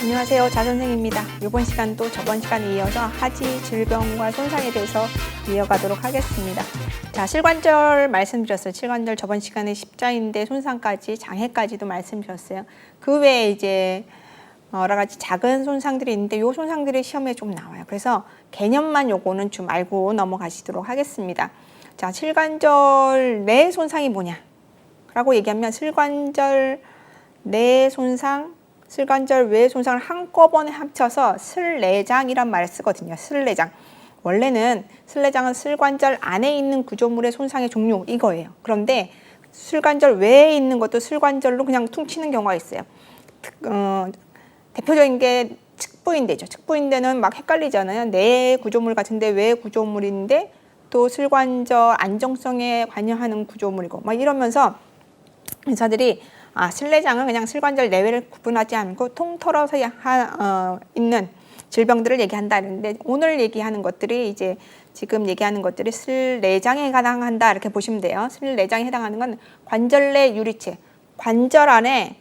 안녕하세요. 자선생입니다. 이번 시간도 저번 시간에 이어서 하지 질병과 손상에 대해서 이어가도록 하겠습니다. 자, 실관절 말씀드렸어요. 실관절 저번 시간에 십자인대 손상까지 장애까지도 말씀드렸어요. 그 외에 이제 여러 가지 작은 손상들이 있는데 이 손상들이 시험에 좀 나와요. 그래서 개념만 요거는 좀 알고 넘어가시도록 하겠습니다. 자, 실관절 내 손상이 뭐냐? 라고 얘기하면 실관절 내 손상, 실관절 외 손상을 한꺼번에 합쳐서 슬내장이란 말을 쓰거든요. 슬내장. 원래는 슬내장은 실관절 안에 있는 구조물의 손상의 종류 이거예요. 그런데 실관절 외에 있는 것도 실관절로 그냥 퉁치는 경우가 있어요. 대표적인 게 측부인대죠. 측부인대는 막 헷갈리잖아요. 내 구조물 같은데 외 구조물인데 또 실관절 안정성에 관여하는 구조물이고 막 이러면서 의사들이 실내장은 그냥 실관절 내외를 구분하지 않고 통틀어서 있는 질병들을 얘기한다 이랬는데 오늘 얘기하는 것들이 이제 지금 얘기하는 것들이 실내장에 해당한다 이렇게 보시면 돼요. 실내장에 해당하는 건 관절 내 유리체, 관절 안에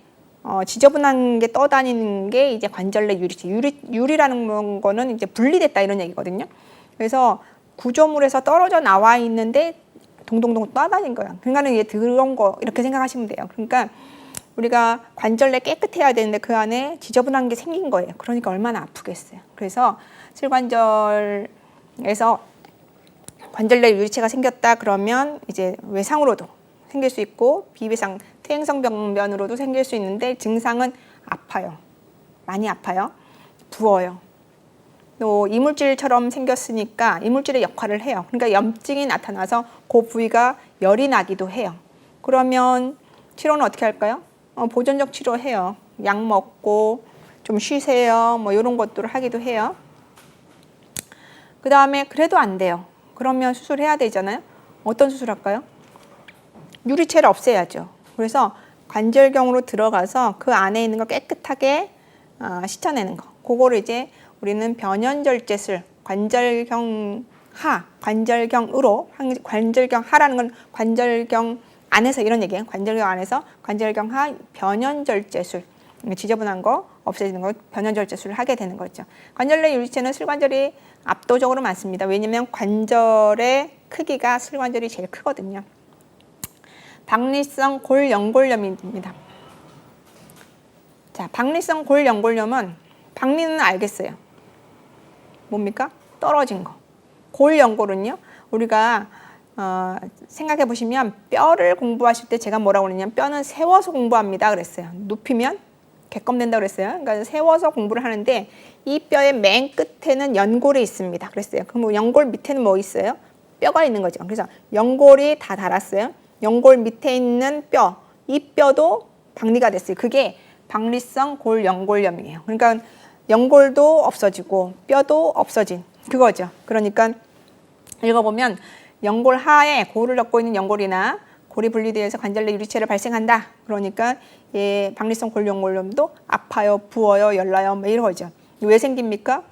지저분한 게 떠다니는 게 이제 관절 내 유리체. 유리라는 거는 이제 분리됐다 이런 얘기거든요. 그래서 구조물에서 떨어져 나와 있는데 동동동 떠다닌 거예요. 그러니까는 이게 더러운 거 이렇게 생각하시면 돼요. 그러니까 우리가 관절 내 깨끗해야 되는데 그 안에 지저분한 게 생긴 거예요. 그러니까 얼마나 아프겠어요. 그래서 실관절에서 관절 내 유리체가 생겼다 그러면 이제 외상으로도 생길 수 있고 비외상 퇴행성 병변으로도 생길 수 있는데 증상은 아파요. 많이 아파요. 부어요. 또 이물질처럼 생겼으니까 이물질의 역할을 해요. 그러니까 염증이 나타나서 그 부위가 열이 나기도 해요. 그러면 치료는 어떻게 할까요? 보존적 치료해요. 약 먹고 좀 쉬세요. 뭐 이런 것들을 하기도 해요. 그 다음에 그래도 안 돼요. 그러면 수술해야 되잖아요. 어떤 수술할까요? 유리체를 없애야죠. 그래서 관절경으로 들어가서 그 안에 있는 거 깨끗하게 씻어내는 거. 그거를 이제 우리는 변연절제술, 관절경하, 관절경으로, 관절경하라는 건 관절경 안에서 이런 얘기예요. 관절경 안에서 관절경하 변연절제술, 지저분한 거 없애지는 거 변연절제술을 하게 되는 거죠. 관절 내 유리체는 실관절이 압도적으로 많습니다. 왜냐하면 관절의 크기가 실관절이 제일 크거든요. 박리성 골연골염입니다. 자, 박리성 골연골염은 박리는 알겠어요. 뭡니까? 떨어진 거. 골연골은요. 우리가 생각해 보시면 뼈를 공부하실 때 제가 뭐라고 그랬냐면 뼈는 세워서 공부합니다 그랬어요. 눕히면 개껌된다 그랬어요. 그러니까 세워서 공부를 하는데 이 뼈의 맨 끝에는 연골이 있습니다 그랬어요. 그럼 연골 밑에는 뭐 있어요? 뼈가 있는 거죠. 그래서 연골이 다 닳았어요. 연골 밑에 있는 뼈, 이 뼈도 박리가 됐어요. 그게 박리성 골연골염이에요. 그러니까 연골도 없어지고 뼈도 없어진 그거죠. 그러니까 읽어보면 연골 하에 골을 덮고 있는 연골이나 골이 분리되어서 관절 내 유리체를 발생한다. 그러니까 박리성 골연골염도 아파요, 부어요, 열나요, 뭐 이런 거죠. 왜 생깁니까?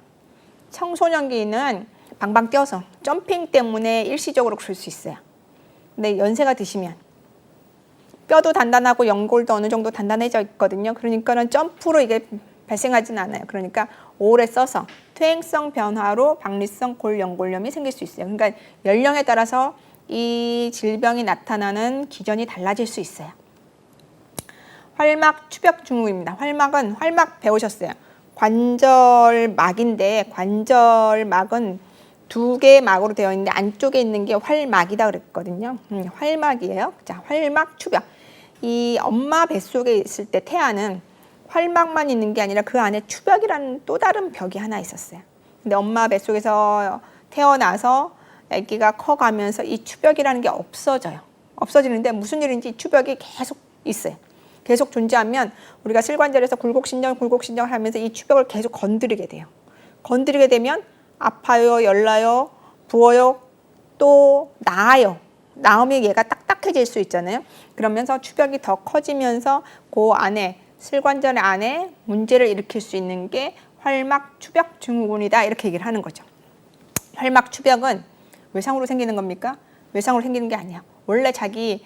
청소년기는 방방 뛰어서 점핑 때문에 일시적으로 그럴 수 있어요. 근데 연세가 드시면 뼈도 단단하고 연골도 어느 정도 단단해져 있거든요. 그러니까는 점프로 이게 발생하지는 않아요. 그러니까 오래 써서 퇴행성 변화로 박리성 골연골염이 생길 수 있어요. 그러니까 연령에 따라서 이 질병이 나타나는 기전이 달라질 수 있어요. 활막 추벽 증후입니다. 활막은 활막 배우셨어요. 관절막인데 관절막은 두 개의 막으로 되어 있는데 안쪽에 있는 게 활막이다 그랬거든요. 활막이에요. 자, 활막 추벽. 이 엄마 뱃속에 있을 때 태아는 활막만 있는 게 아니라 그 안에 추벽이라는 또 다른 벽이 하나 있었어요. 근데 엄마 뱃속에서 태어나서 아기가 커가면서 이 추벽이라는 게 없어져요. 없어지는데 무슨 일인지 이 추벽이 계속 있어요. 계속 존재하면 우리가 실관절에서 굴곡신경을 하면서 이 추벽을 계속 건드리게 돼요. 건드리게 되면 아파요, 열나요, 부어요, 또 나아요. 나으면 얘가 딱딱해질 수 있잖아요. 그러면서 추벽이 더 커지면서 그 안에 실관절 안에 문제를 일으킬 수 있는 게 활막 추벽 증후군이다 이렇게 얘기를 하는 거죠. 활막 추벽은 외상으로 생기는 겁니까? 외상으로 생기는 게 아니야. 원래 자기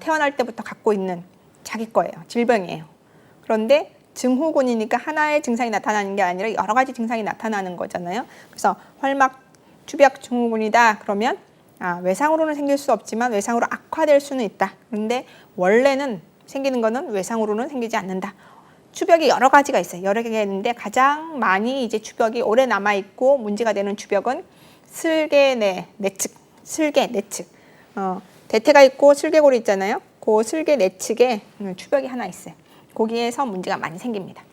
태어날 때부터 갖고 있는 자기 거예요. 질병이에요. 그런데 증후군이니까 하나의 증상이 나타나는 게 아니라 여러 가지 증상이 나타나는 거잖아요. 그래서 활막 추벽 증후군이다 그러면 외상으로는 생길 수 없지만 외상으로 악화될 수는 있다. 그런데 원래는 생기는 거는 외상으로는 생기지 않는다. 추벽이 여러 가지가 있어요. 여러 개가 있는데 가장 많이 이제 추벽이 오래 남아 있고 문제가 되는 추벽은 슬개 내측, 슬개 내측. 대퇴가 있고 슬개골이 있잖아요. 그 슬개 내측에 추벽이 하나 있어요. 거기에서 문제가 많이 생깁니다.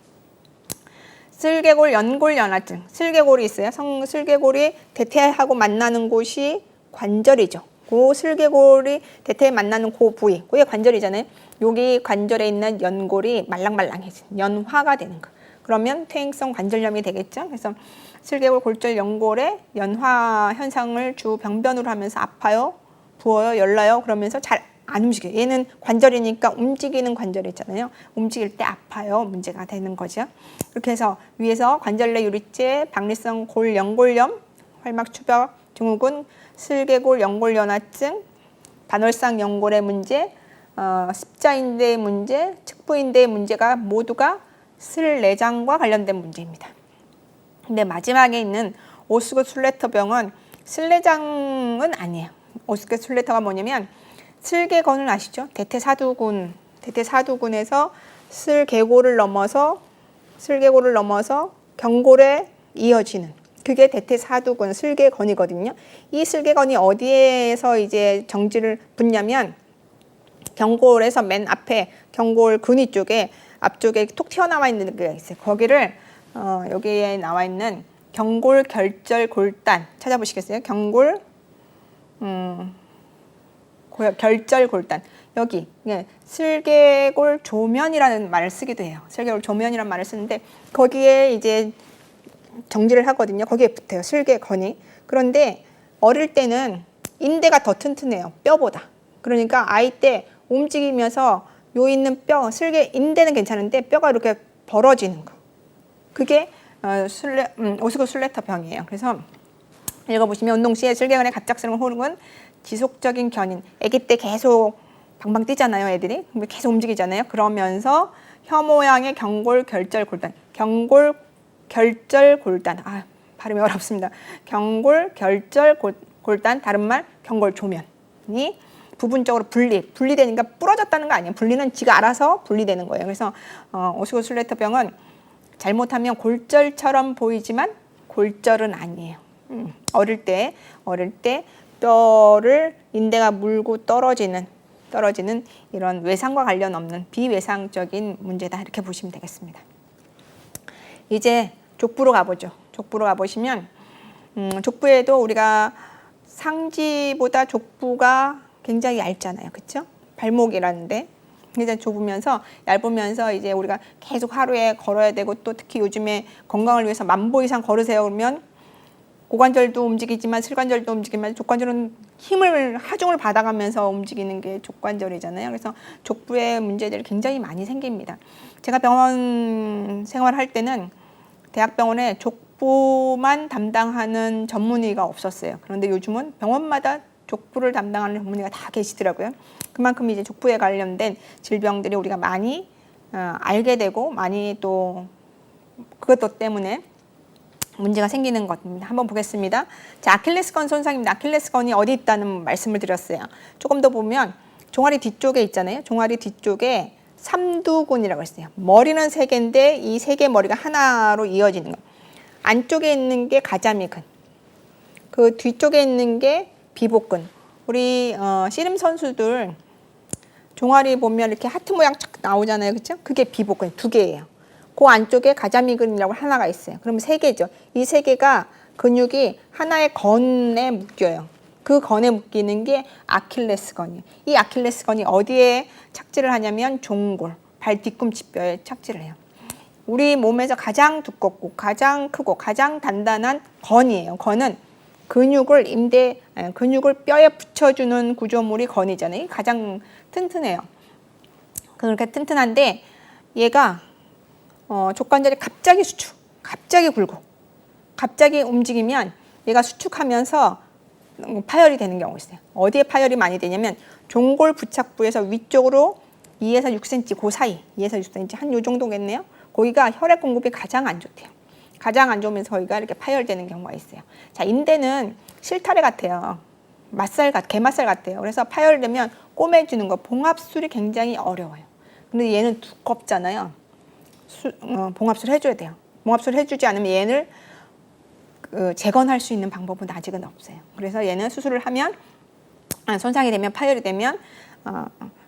슬개골, 연골, 연화증. 슬개골이 있어요. 슬개골이 대퇴하고 만나는 곳이 관절이죠. 그 슬개골이 대퇴에 만나는 그 부위, 그게 관절이잖아요. 여기 관절에 있는 연골이 말랑말랑해져, 연화가 되는 거. 그러면 퇴행성 관절염이 되겠죠. 그래서 슬개골, 골절, 연골의 연화 현상을 주 병변으로 하면서 아파요, 부어요, 열나요. 그러면서 잘 안 움직여요. 얘는 관절이니까 움직이는 관절이잖아요. 움직일 때 아파요. 문제가 되는 거죠. 이렇게 해서 위에서 관절내 유리죄, 박리성 골, 연골염, 활막 추벽 증후군, 슬개골, 연골, 연화증, 반월상 연골의 문제, 십자인대의 문제, 측부인대의 문제가 모두가 슬내장과 관련된 문제입니다. 근데 마지막에 있는 오스구슬레터병은 슬내장은 아니에요. 오스구슬레터가 뭐냐면 슬개건을 아시죠? 대퇴사두근에서 슬개골을 넘어서 경골에 이어지는 그게 대퇴사두근 슬개건이거든요. 이 슬개건이 어디에서 이제 정지를 붙냐면 경골에서 맨 앞에 경골 근위 쪽에 앞쪽에 톡 튀어나와 있는 게 있어요. 거기를 여기에 나와 있는 경골 결절 골단 찾아보시겠어요? 결절 골단 여기 슬개골 조면이라는 말을 쓰기도 해요. 슬개골 조면이라는 말을 쓰는데 거기에 이제 정지를 하거든요. 거기에 붙어요. 슬개건이. 그런데 어릴 때는 인대가 더 튼튼해요. 뼈보다. 그러니까 아이 때 움직이면서 요 있는 뼈, 인대는 괜찮은데 뼈가 이렇게 벌어지는 거. 그게 오스구슬레터 병이에요. 그래서 읽어보시면 운동 시에 슬개건의 갑작스러운 호르몬, 지속적인 견인. 아기 때 계속 방방 뛰잖아요, 애들이. 계속 움직이잖아요. 그러면서 혀 모양의 경골 결절 골단. 경골 결절 골단. 발음이 어렵습니다. 경골 결절 골단, 다른 말 경골 조면이 부분적으로 분리되니까 부러졌다는 거 아니에요. 분리는 지가 알아서 분리되는 거예요. 그래서 오스구슬레터 병은 잘못하면 골절처럼 보이지만 골절은 아니에요. 어릴 때 뼈를 인대가 물고 떨어지는 이런 외상과 관련 없는 비외상적인 문제다 이렇게 보시면 되겠습니다. 이제 족부로 가보죠. 족부로 가보시면 족부에도 우리가 상지보다 족부가 굉장히 얇잖아요. 그렇죠? 발목이라는데 굉장히 좁으면서 얇으면서 이제 우리가 계속 하루에 걸어야 되고 또 특히 요즘에 건강을 위해서 10,000보 이상 걸으세요 그러면 고관절도 움직이지만 슬관절도 움직이지만 족관절은 하중을 받아가면서 움직이는 게 족관절이잖아요. 그래서 족부의 문제들이 굉장히 많이 생깁니다. 제가 병원 생활할 때는 대학병원에 족부만 담당하는 전문의가 없었어요. 그런데 요즘은 병원마다 족부를 담당하는 전문의가 다 계시더라고요. 그만큼 이제 족부에 관련된 질병들이 우리가 많이 알게 되고 많이 또 그것 때문에 문제가 생기는 것입니다. 한번 보겠습니다. 자, 아킬레스건 손상입니다. 아킬레스건이 어디 있다는 말씀을 드렸어요. 조금 더 보면 종아리 뒤쪽에 있잖아요. 종아리 뒤쪽에 삼두근이라고 했어요. 머리는 3개인데 이 3개 머리가 하나로 이어지는 거. 안쪽에 있는 게 가자미근, 그 뒤쪽에 있는 게 비복근. 우리 씨름 선수들 종아리 보면 이렇게 하트 모양 착 나오잖아요. 그렇죠? 그게 비복근 2개예요. 그 안쪽에 가자미근이라고 하나가 있어요. 그러면 3개죠. 이 3개가 근육이 하나의 건에 묶여요. 그 건에 묶이는 게 아킬레스건이에요. 이 아킬레스건이 어디에 착지를 하냐면 종골, 발 뒤꿈치뼈에 착지를 해요. 우리 몸에서 가장 두껍고 가장 크고 가장 단단한 건이에요. 건은 근육을 뼈에 붙여주는 구조물이 건이잖아요. 가장 튼튼해요. 그렇게 튼튼한데 얘가 족관절이 갑자기 갑자기 굴고 갑자기 움직이면 얘가 수축하면서 파열이 되는 경우가 있어요. 어디에 파열이 많이 되냐면 종골 부착부에서 위쪽으로 2에서 6cm 그 사이, 2에서 6cm 한 요 정도겠네요. 거기가 혈액 공급이 가장 안 좋대요. 가장 안 좋으면서 거기가 이렇게 파열되는 경우가 있어요. 자, 인대는 실타래 같아요. 게맛살 같아요. 그래서 파열되면 꼬매주는 거, 봉합술이 굉장히 어려워요. 근데 얘는 두껍잖아요. 봉합술 해줘야 돼요. 봉합술 해주지 않으면 얘를 재건할 수 있는 방법은 아직은 없어요. 그래서 얘는 수술을 하면 손상이 되면 파열이 되면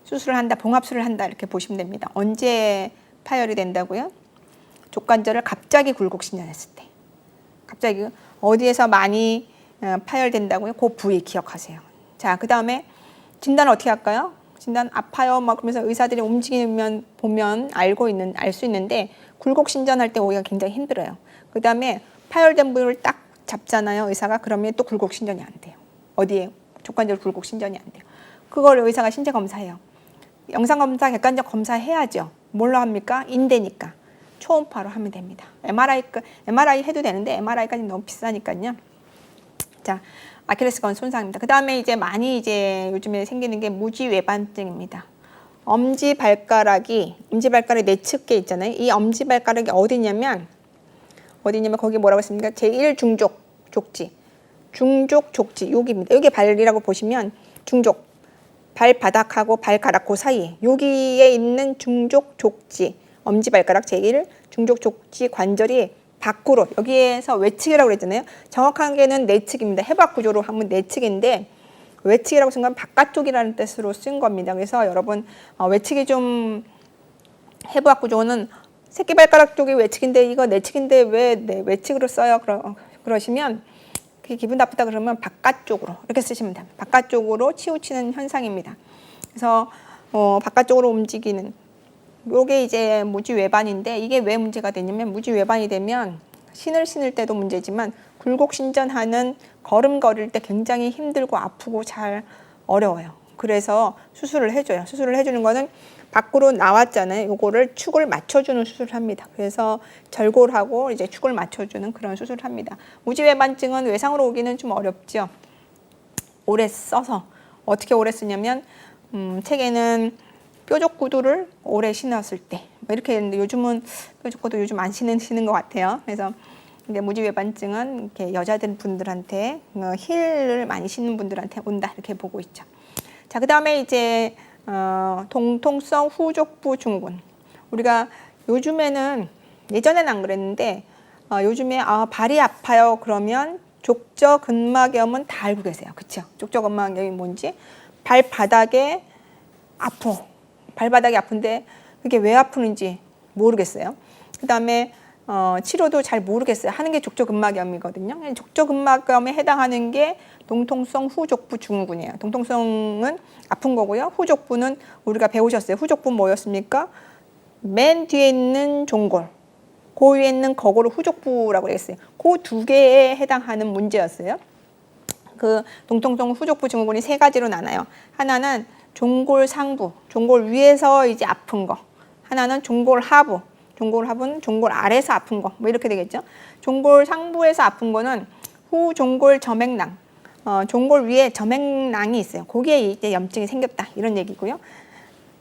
수술을 한다, 봉합술을 한다 이렇게 보시면 됩니다. 언제 파열이 된다고요? 족관절을 갑자기 굴곡신전했을 때. 갑자기 어디에서 많이 파열된다고요? 그 부위 기억하세요. 자, 그 다음에 진단 어떻게 할까요? 진단 아파요 막 그러면서 의사들이 움직이면 보면 알 수 있는데 굴곡신전할 때 오기가 굉장히 힘들어요. 그 다음에 파열된 부위를 딱 잡잖아요, 의사가. 그러면 또 굴곡신전이 안 돼요. 어디에? 족관절 굴곡신전이 안 돼요. 그걸 의사가 신체 검사해요. 영상검사, 객관적 검사 해야죠. 뭘로 합니까? 인대니까. 초음파로 하면 됩니다. MRI 해도 되는데 MRI까지 너무 비싸니까요. 자, 아킬레스건 손상입니다. 그 다음에 이제 많이 요즘에 생기는 게 무지외반증입니다. 엄지발가락이 내측에 있잖아요. 이 엄지발가락이 어디냐면 거기 뭐라고 했습니까? 제1중족 족지. 중족 족지 여기입니다. 여기 발이라고 보시면 중족. 발바닥하고 발가락 그 사이에 여기에 있는 중족 족지. 엄지발가락 제1 중족 족지 관절이 밖으로 여기에서 외측이라고 그랬잖아요. 정확하게는 내측입니다. 해부학 구조로 하면 내측인데 외측이라고 쓴 건 바깥쪽이라는 뜻으로 쓴 겁니다. 그래서 여러분 외측이 좀 해부학 구조는 새끼발가락 쪽이 외측인데 이거 내측인데 왜 외측으로 써요? 그러시면 기분 나쁘다 그러면 바깥쪽으로 이렇게 쓰시면 됩니다. 바깥쪽으로 치우치는 현상입니다. 그래서 바깥쪽으로 움직이는 요게 이제 무지외반인데 이게 왜 문제가 되냐면 무지외반이 되면 신을 신을 때도 문제지만 굴곡신전하는 걸음 걸을 때 굉장히 힘들고 아프고 잘 어려워요. 그래서 수술을 해줘요. 수술을 해주는 거는 밖으로 나왔잖아요. 요거를 축을 맞춰주는 수술을 합니다. 그래서 절골하고 이제 축을 맞춰주는 그런 수술을 합니다. 무지외반증은 외상으로 오기는 좀 어렵죠. 오래 써서 어떻게 오래 쓰냐면 책에는 뾰족 구두를 오래 신었을 때 이렇게 했는데 요즘은 뾰족 구두 요즘 안 신는 것 같아요. 그래서 이제 무지외반증은 이렇게 여자들 분들한테 힐을 많이 신는 분들한테 온다 이렇게 보고 있죠. 자, 그 다음에 이제 동통성 후족부 증후군. 우리가 요즘에는 예전에는 안 그랬는데 요즘에 발이 아파요 그러면 족저근막염은 다 알고 계세요. 그렇죠? 족저근막염이 뭔지 발바닥에 발바닥이 아픈데 그게 왜 아프는지 모르겠어요. 그 다음에 치료도 잘 모르겠어요. 하는 게 족저근막염이거든요. 족저근막염에 해당하는 게 동통성 후족부 증후군이에요. 동통성은 아픈 거고요. 후족부는 우리가 배우셨어요. 후족부 뭐였습니까? 맨 뒤에 있는 종골, 그 위에 있는 거골을 후족부라고 했어요. 그 두 개에 해당하는 문제였어요. 그 동통성 후족부 증후군이 세 가지로 나눠요. 하나는 종골 상부, 종골 위에서 이제 아픈 거. 하나는 종골 하부, 종골 아래에서 아픈 거. 뭐 이렇게 되겠죠. 종골 상부에서 아픈 거는 후종골 점액낭, 종골 위에 점액낭이 있어요. 거기에 이제 염증이 생겼다 이런 얘기고요.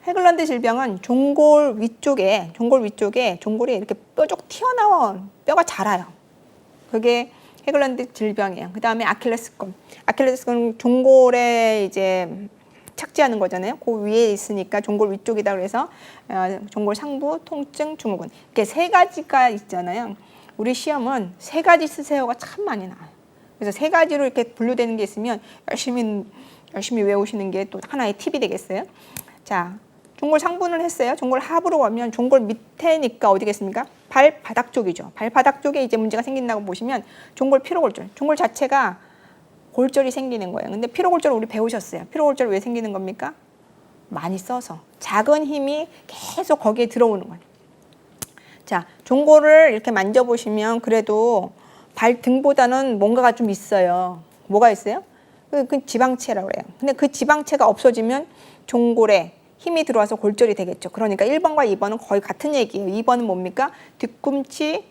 헤글런드 질병은 종골 위쪽에 종골이 이렇게 뾰족 튀어나온 뼈가 자라요. 그게 헤글런드 질병이에요. 그 다음에 아킬레스건 종골에 이제 착지하는 거잖아요. 그 위에 있으니까 종골 위쪽이다 그래서 종골 상부 통증 증후군. 이렇게 세 가지가 있잖아요. 우리 시험은 세 가지 쓰세요가 참 많이 나와요. 그래서 세 가지로 이렇게 분류되는 게 있으면 열심히 외우시는 게 또 하나의 팁이 되겠어요. 자, 종골 상부는 했어요. 종골 하부로 가면 종골 밑에니까 어디겠습니까? 발바닥 쪽이죠. 발바닥 쪽에 이제 문제가 생긴다고 보시면 종골 피로골절. 종골 자체가 골절이 생기는 거예요. 근데 피로골절 우리 배우셨어요. 피로골절 왜 생기는 겁니까? 많이 써서 작은 힘이 계속 거기에 들어오는 거예요. 자, 종골을 이렇게 만져보시면 그래도 발등보다는 뭔가가 좀 있어요. 뭐가 있어요? 그 지방체라고 그래요. 근데 그 지방체가 없어지면 종골에 힘이 들어와서 골절이 되겠죠. 그러니까 1번과 2번은 거의 같은 얘기예요. 2번은 뭡니까? 뒤꿈치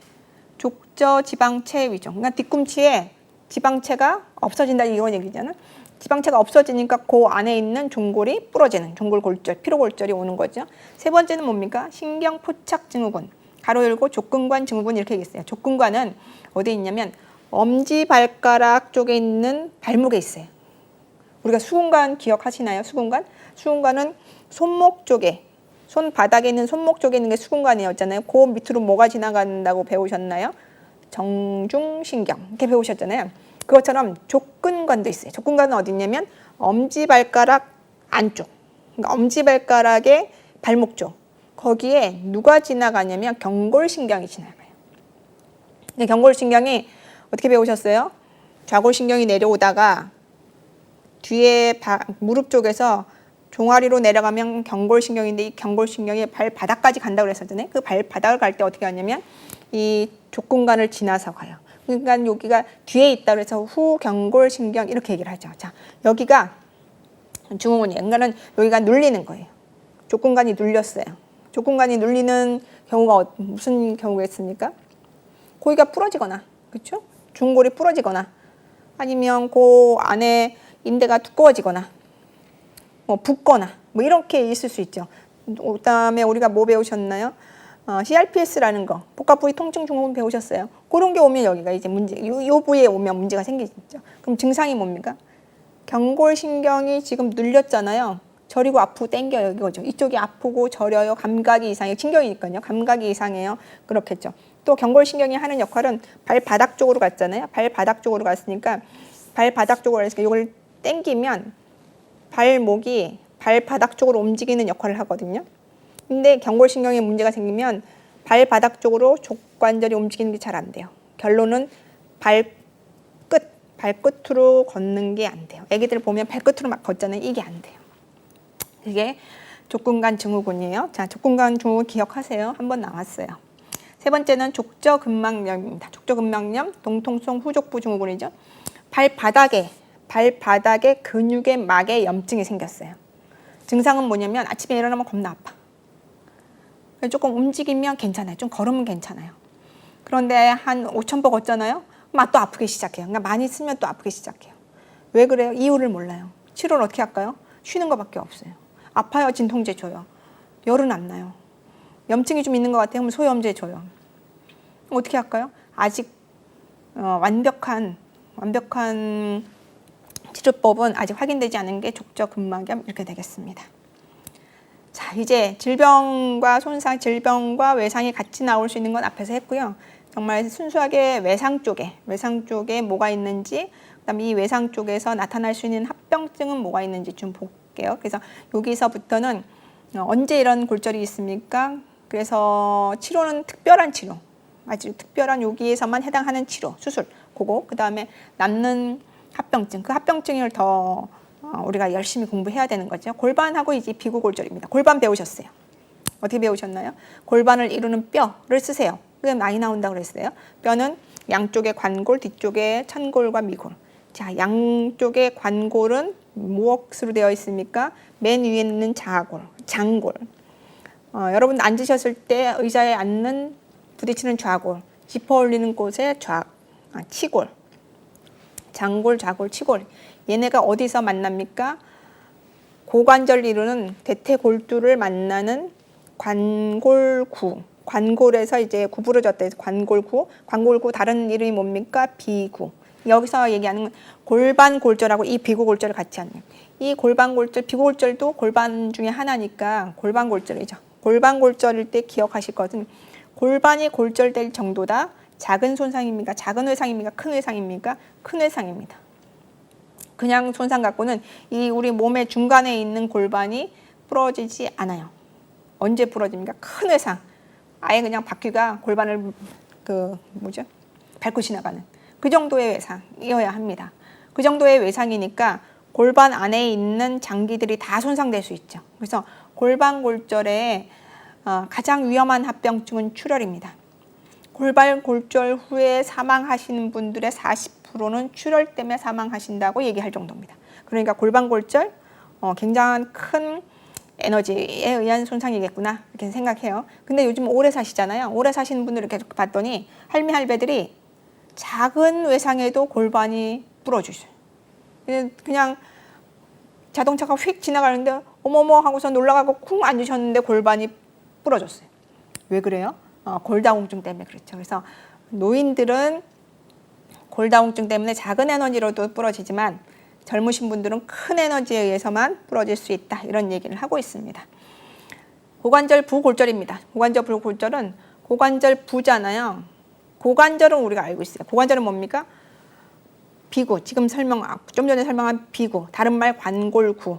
족저 지방체 위종. 그러니까 뒤꿈치에 지방체가 없어진다 이런 얘기잖아요. 지방체가 없어지니까 그 안에 있는 종골이 부러지는 종골골절, 피로골절이 오는 거죠. 세 번째는 뭡니까? 신경포착증후군, 가로 열고 족근관 증후군 이렇게 얘기했어요. 족근관은 어디 있냐면 엄지발가락 쪽에 있는 발목에 있어요. 우리가 수근관 기억하시나요? 수근관? 수근관은 손목 쪽에, 손바닥에 있는 손목 쪽에 있는 게 수근관이었잖아요. 그 밑으로 뭐가 지나간다고 배우셨나요? 정중신경 이렇게 배우셨잖아요. 그것처럼 족근관도 있어요. 족근관은 어디 있냐면 엄지발가락 안쪽, 그러니까 엄지발가락의 발목 쪽, 거기에 누가 지나가냐면 경골신경이 지나가요. 근데 경골신경이 어떻게 배우셨어요? 좌골신경이 내려오다가 뒤에 무릎 쪽에서 종아리로 내려가면 경골신경인데 이 경골신경이 발바닥까지 간다고 그랬었잖아요. 그 발바닥을 갈 때 어떻게 하냐면 이 족근관을 지나서 가요. 그러니까 여기가 뒤에 있다 그래서 후경골신경 이렇게 얘기를 하죠. 자, 여기가 증후군이에요. 그러니까는 여기가 눌리는 거예요. 족근관이 눌렸어요. 족근관이 눌리는 경우가 무슨 경우가 있습니까? 고기가 부러지거나, 그렇죠? 중골이 부러지거나, 아니면 그 안에 인대가 두꺼워지거나, 뭐 붓거나, 뭐 이렇게 있을 수 있죠. 그다음에 우리가 뭐 배우셨나요? CRPS라는 거, 복합부위 통증 증후군 배우셨어요. 그런 게 오면 여기가 이제 문제, 요 부위에 오면 문제가 생기죠. 그럼 증상이 뭡니까? 경골신경이 지금 눌렸잖아요. 저리고 아프고 땡겨요, 이거죠. 이쪽이 아프고 저려요, 감각이 이상해요. 신경이니까요. 감각이 이상해요. 그렇겠죠. 또 경골신경이 하는 역할은 발바닥 쪽으로 갔잖아요. 발바닥 쪽으로 갔으니까 발바닥 쪽으로 해서 이걸 땡기면 발목이 발바닥 쪽으로 움직이는 역할을 하거든요. 근데 경골신경에 문제가 생기면 발바닥 쪽으로 족관절이 움직이는 게 잘 안 돼요. 결론은 발끝으로 걷는 게 안 돼요. 애기들 보면 발끝으로 막 걷잖아요. 이게 안 돼요. 이게 족근관 증후군이에요. 자, 족근관 증후군 기억하세요. 한번 나왔어요. 세 번째는 족저근막염입니다. 족저근막염, 동통성 후족부 증후군이죠. 발바닥에 근육의 막에 염증이 생겼어요. 증상은 뭐냐면 아침에 일어나면 겁나 아파. 조금 움직이면 괜찮아요. 좀 걸으면 괜찮아요. 그런데 한 5,000보 걷잖아요. 그럼 또 아프기 시작해요. 그러니까 많이 쓰면 또 아프기 시작해요. 왜 그래요? 이유를 몰라요. 치료를 어떻게 할까요? 쉬는 것밖에 없어요. 아파요. 진통제 줘요. 열은 안 나요. 염증이 좀 있는 것 같아요. 그럼 소염제 줘요. 어떻게 할까요? 아직 완벽한 치료법은 아직 확인되지 않은 게 족저근막염 이렇게 되겠습니다. 자, 이제 질병과 손상, 질병과 외상이 같이 나올 수 있는 건 앞에서 했고요. 정말 순수하게 외상 쪽에 뭐가 있는지, 그다음에 이 외상 쪽에서 나타날 수 있는 합병증은 뭐가 있는지 좀 볼게요. 그래서 여기서부터는 언제 이런 골절이 있습니까? 그래서 치료는 특별한 치료, 아주 특별한 여기에서만 해당하는 치료, 수술, 그거. 그다음에 남는 합병증, 그 합병증을 더 우리가 열심히 공부해야 되는 거죠. 골반하고 이제 비구골절입니다. 골반 배우셨어요. 어떻게 배우셨나요? 골반을 이루는 뼈를 쓰세요. 그게 많이 나온다고 그랬어요. 뼈는 양쪽의 관골, 뒤쪽에 천골과 미골. 자, 양쪽의 관골은 무엇으로 되어 있습니까? 맨 위에 있는 자골, 장골. 여러분 앉으셨을 때 의자에 앉는 부딪히는 좌골, 짚어 올리는 곳에 치골. 장골, 좌골, 치골. 얘네가 어디서 만납니까? 고관절 이루는 대퇴골두를 만나는 관골구. 관골에서 이제 구부러졌다 해서 관골구. 관골구 다른 이름이 뭡니까? 비구. 여기서 얘기하는 건 골반골절하고 이 비구골절을 같이 하는 거예요. 이 골반골절, 비구골절도 골반 중에 하나니까 골반골절이죠. 골반골절일 때 기억하실 것은 골반이 골절될 정도다. 작은 손상입니까? 작은 외상입니까? 큰 외상입니까? 큰 외상입니다. 그냥 손상 갖고는 이 우리 몸의 중간에 있는 골반이 부러지지 않아요. 언제 부러집니까? 큰 외상. 아예 그냥 바퀴가 골반을 밟고 지나가는 그 정도의 외상이어야 합니다. 그 정도의 외상이니까 골반 안에 있는 장기들이 다 손상될 수 있죠. 그래서 골반골절의 가장 위험한 합병증은 출혈입니다. 골반골절 후에 사망하시는 분들의 40%는 출혈 때문에 사망하신다고 얘기할 정도입니다. 그러니까 골반골절 굉장한 큰 에너지에 의한 손상이겠구나 이렇게 생각해요. 근데 요즘 오래 사시잖아요. 오래 사시는 분들을 계속 봤더니 할미 할배들이 작은 외상에도 골반이 부러지셔요. 그냥 자동차가 휙 지나가는데 어머머 하고서 놀라가고 쿵 앉으셨는데 골반이 부러졌어요. 왜 그래요? 골다공증 때문에 그렇죠. 그래서 노인들은 골다공증 때문에 작은 에너지로도 부러지지만 젊으신 분들은 큰 에너지에 의해서만 부러질 수 있다. 이런 얘기를 하고 있습니다. 고관절 부골절입니다. 고관절 부골절은 고관절 부잖아요. 고관절은 우리가 알고 있어요. 고관절은 뭡니까? 비구, 지금 좀 전에 설명한 비구, 다른 말 관골구.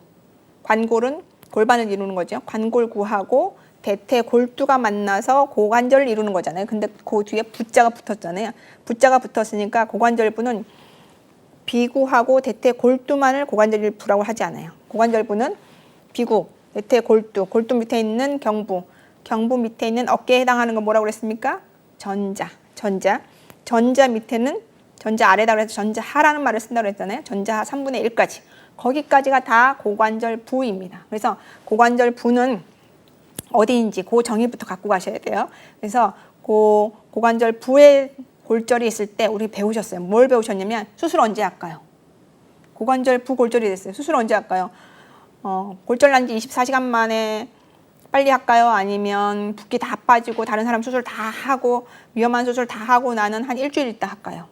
관골은 골반을 이루는 거죠. 관골구하고 대퇴골두가 만나서 고관절을 이루는 거잖아요. 근데 그 뒤에 부자가 붙었잖아요. 부자가 붙었으니까 고관절부는 비구하고 대퇴골두만을 고관절부라고 하지 않아요. 고관절부는 비구, 대퇴골두, 골두 밑에 있는 경부, 경부 밑에 있는 어깨에 해당하는 건 뭐라고 그랬습니까? 전자 밑에는 전자 아래다 그래서 전자하라는 말을 쓴다고 했잖아요. 전자하 3분의 1까지. 거기까지가 다 고관절 부입니다. 그래서 고관절 부는 어디인지 그 정의부터 갖고 가셔야 돼요. 그래서 고관절 부에 골절이 있을 때 우리 배우셨어요. 뭘 배우셨냐면 수술 언제 할까요? 고관절 부 골절이 됐어요. 수술 언제 할까요? 골절 난 지 24시간 만에 빨리 할까요? 아니면 붓기 다 빠지고 다른 사람 수술 다 하고 위험한 수술 다 하고 나는 한 일주일 있다 할까요?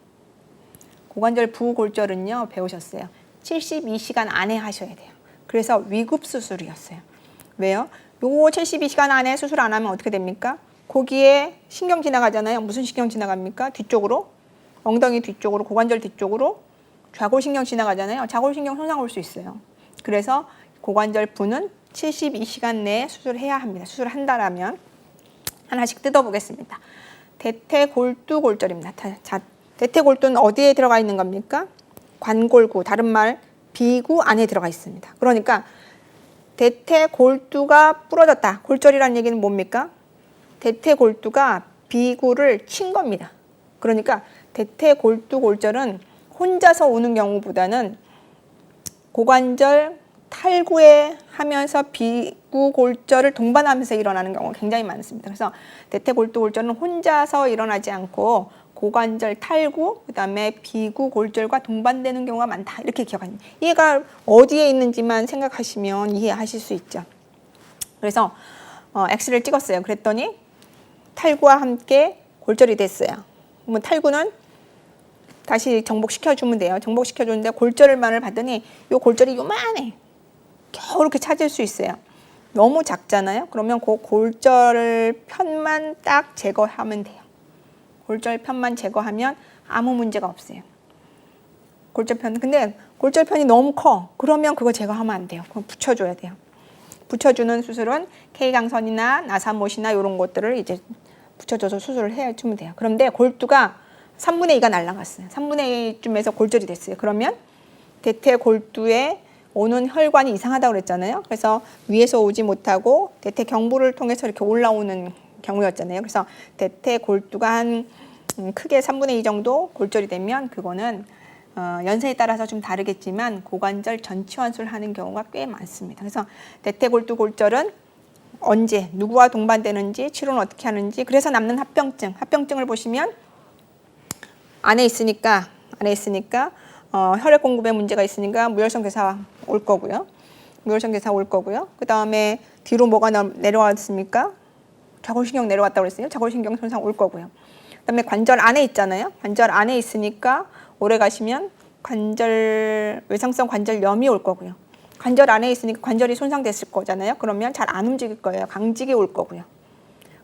고관절 부골절은요, 배우셨어요. 72시간 안에 하셔야 돼요. 그래서 위급 수술이었어요. 왜요? 요 72시간 안에 수술 안 하면 어떻게 됩니까? 거기에 신경 지나가잖아요. 무슨 신경 지나갑니까? 뒤쪽으로, 엉덩이 뒤쪽으로, 고관절 뒤쪽으로 좌골신경 지나가잖아요. 좌골신경 손상 올 수 있어요. 그래서 고관절 부는 72시간 내에 수술해야 합니다. 수술한다라면 하나씩 뜯어보겠습니다. 대퇴골두골절입니다. 자, 대퇴골두는 어디에 들어가 있는 겁니까? 관골구, 다른 말 비구 안에 들어가 있습니다. 그러니까 대퇴골두가 부러졌다. 골절이라는 얘기는 뭡니까? 대퇴골두가 비구를 친 겁니다. 그러니까 대퇴골두골절은 혼자서 오는 경우보다는 고관절 탈구에 하면서 비구골절을 동반하면서 일어나는 경우가 굉장히 많습니다. 그래서 대퇴골두골절은 혼자서 일어나지 않고 고관절 탈구, 그 다음에 비구골절과 동반되는 경우가 많다. 이렇게 기억합니다. 이해가 어디에 있는지만 생각하시면 이해하실 수 있죠. 그래서 엑스를 찍었어요. 그랬더니 탈구와 함께 골절이 됐어요. 그러면 탈구는 다시 정복시켜주면 돼요. 정복시켜주는데 골절만을 봤더니 이 골절이 요만해. 겨우 이렇게 찾을 수 있어요. 너무 작잖아요. 그러면 그 골절 편만 딱 제거하면 돼요. 골절 편만 제거하면 아무 문제가 없어요. 골절 편. 근데 골절 편이 너무 커. 그러면 그거 제거하면 안 돼요. 그거 붙여줘야 돼요. 붙여주는 수술은 K강선이나 나사못이나 이런 것들을 이제 붙여줘서 수술을 해주면 돼요. 그런데 골두가 3분의 2가 날아갔어요. 3분의 2쯤에서 골절이 됐어요. 그러면 대퇴골두에 오는 혈관이 이상하다고 그랬잖아요. 그래서 위에서 오지 못하고 대퇴경부를 통해서 이렇게 올라오는 경우였잖아요. 그래서 대퇴골두가 한 크게 3분의 2 정도 골절이 되면 그거는 연세에 따라서 좀 다르겠지만 고관절 전치환술을 하는 경우가 꽤 많습니다. 그래서 대퇴골두 골절은 언제 누구와 동반되는지 치료는 어떻게 하는지 그래서 남는 합병증을 보시면 안에 있으니까 혈액 공급에 문제가 있으니까 무혈성 괴사 올 거고요. 그 다음에 뒤로 뭐가 내려왔습니까? 좌골신경 내려왔다고 그랬어요. 좌골신경 손상 올 거고요. 그 다음에 관절 안에 있잖아요. 관절 안에 있으니까 오래 가시면 외상성 관절염이 올 거고요. 관절 안에 있으니까 관절이 손상됐을 거잖아요. 그러면 잘 안 움직일 거예요. 강직이 올 거고요.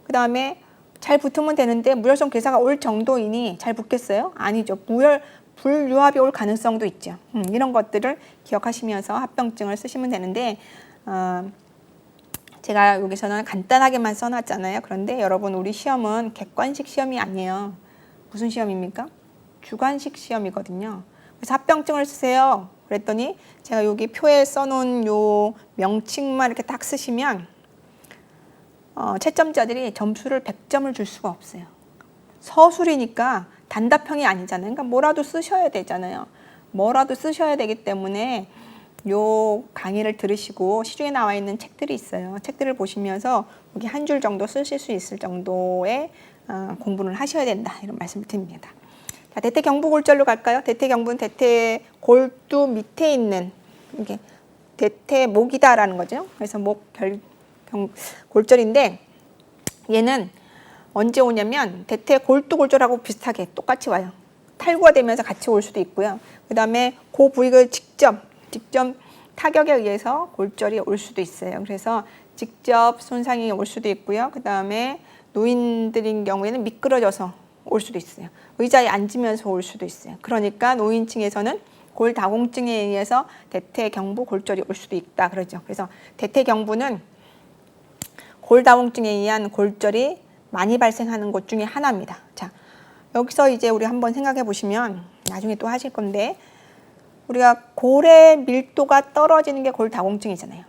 그 다음에 잘 붙으면 되는데 무혈성 괴사가 올 정도이니 잘 붙겠어요? 아니죠. 불유합이 올 가능성도 있죠. 이런 것들을 기억하시면서 합병증을 쓰시면 되는데 제가 여기서는 간단하게만 써놨잖아요. 그런데 여러분 우리 시험은 객관식 시험이 아니에요. 무슨 시험입니까? 주관식 시험이거든요. 그래서 합병증을 쓰세요. 그랬더니 제가 여기 표에 써놓은 요 명칭만 이렇게 딱 쓰시면 채점자들이 점수를 100점을 줄 수가 없어요. 서술이니까 단답형이 아니잖아요. 그러니까 뭐라도 쓰셔야 되잖아요. 뭐라도 쓰셔야 되기 때문에 요 강의를 들으시고 시중에 나와 있는 책들이 있어요. 책들을 보시면서 여기 한 줄 정도 쓰실 수 있을 정도의 공부를 하셔야 된다. 이런 말씀을 드립니다. 자, 대퇴경부골절로 갈까요? 대퇴경부는 대퇴골두 밑에 있는 이게 대퇴목이다라는 거죠. 그래서 골절인데 얘는 언제 오냐면 대퇴골두골절하고 비슷하게 똑같이 와요. 탈구가 되면서 같이 올 수도 있고요. 그 다음에 그 부위를 직접 타격에 의해서 골절이 올 수도 있어요. 그래서 직접 손상이 올 수도 있고요. 그 다음에 노인들인 경우에는 미끄러져서 올 수도 있어요. 의자에 앉으면서 올 수도 있어요. 그러니까 노인층에서는 골다공증에 의해서 대퇴경부 골절이 올 수도 있다 그러죠. 그래서 대퇴경부는 골다공증에 의한 골절이 많이 발생하는 곳 중에 하나입니다. 자, 여기서 이제 우리 한번 생각해 보시면 나중에 또 하실 건데 우리가 골의 밀도가 떨어지는 게 골다공증이잖아요.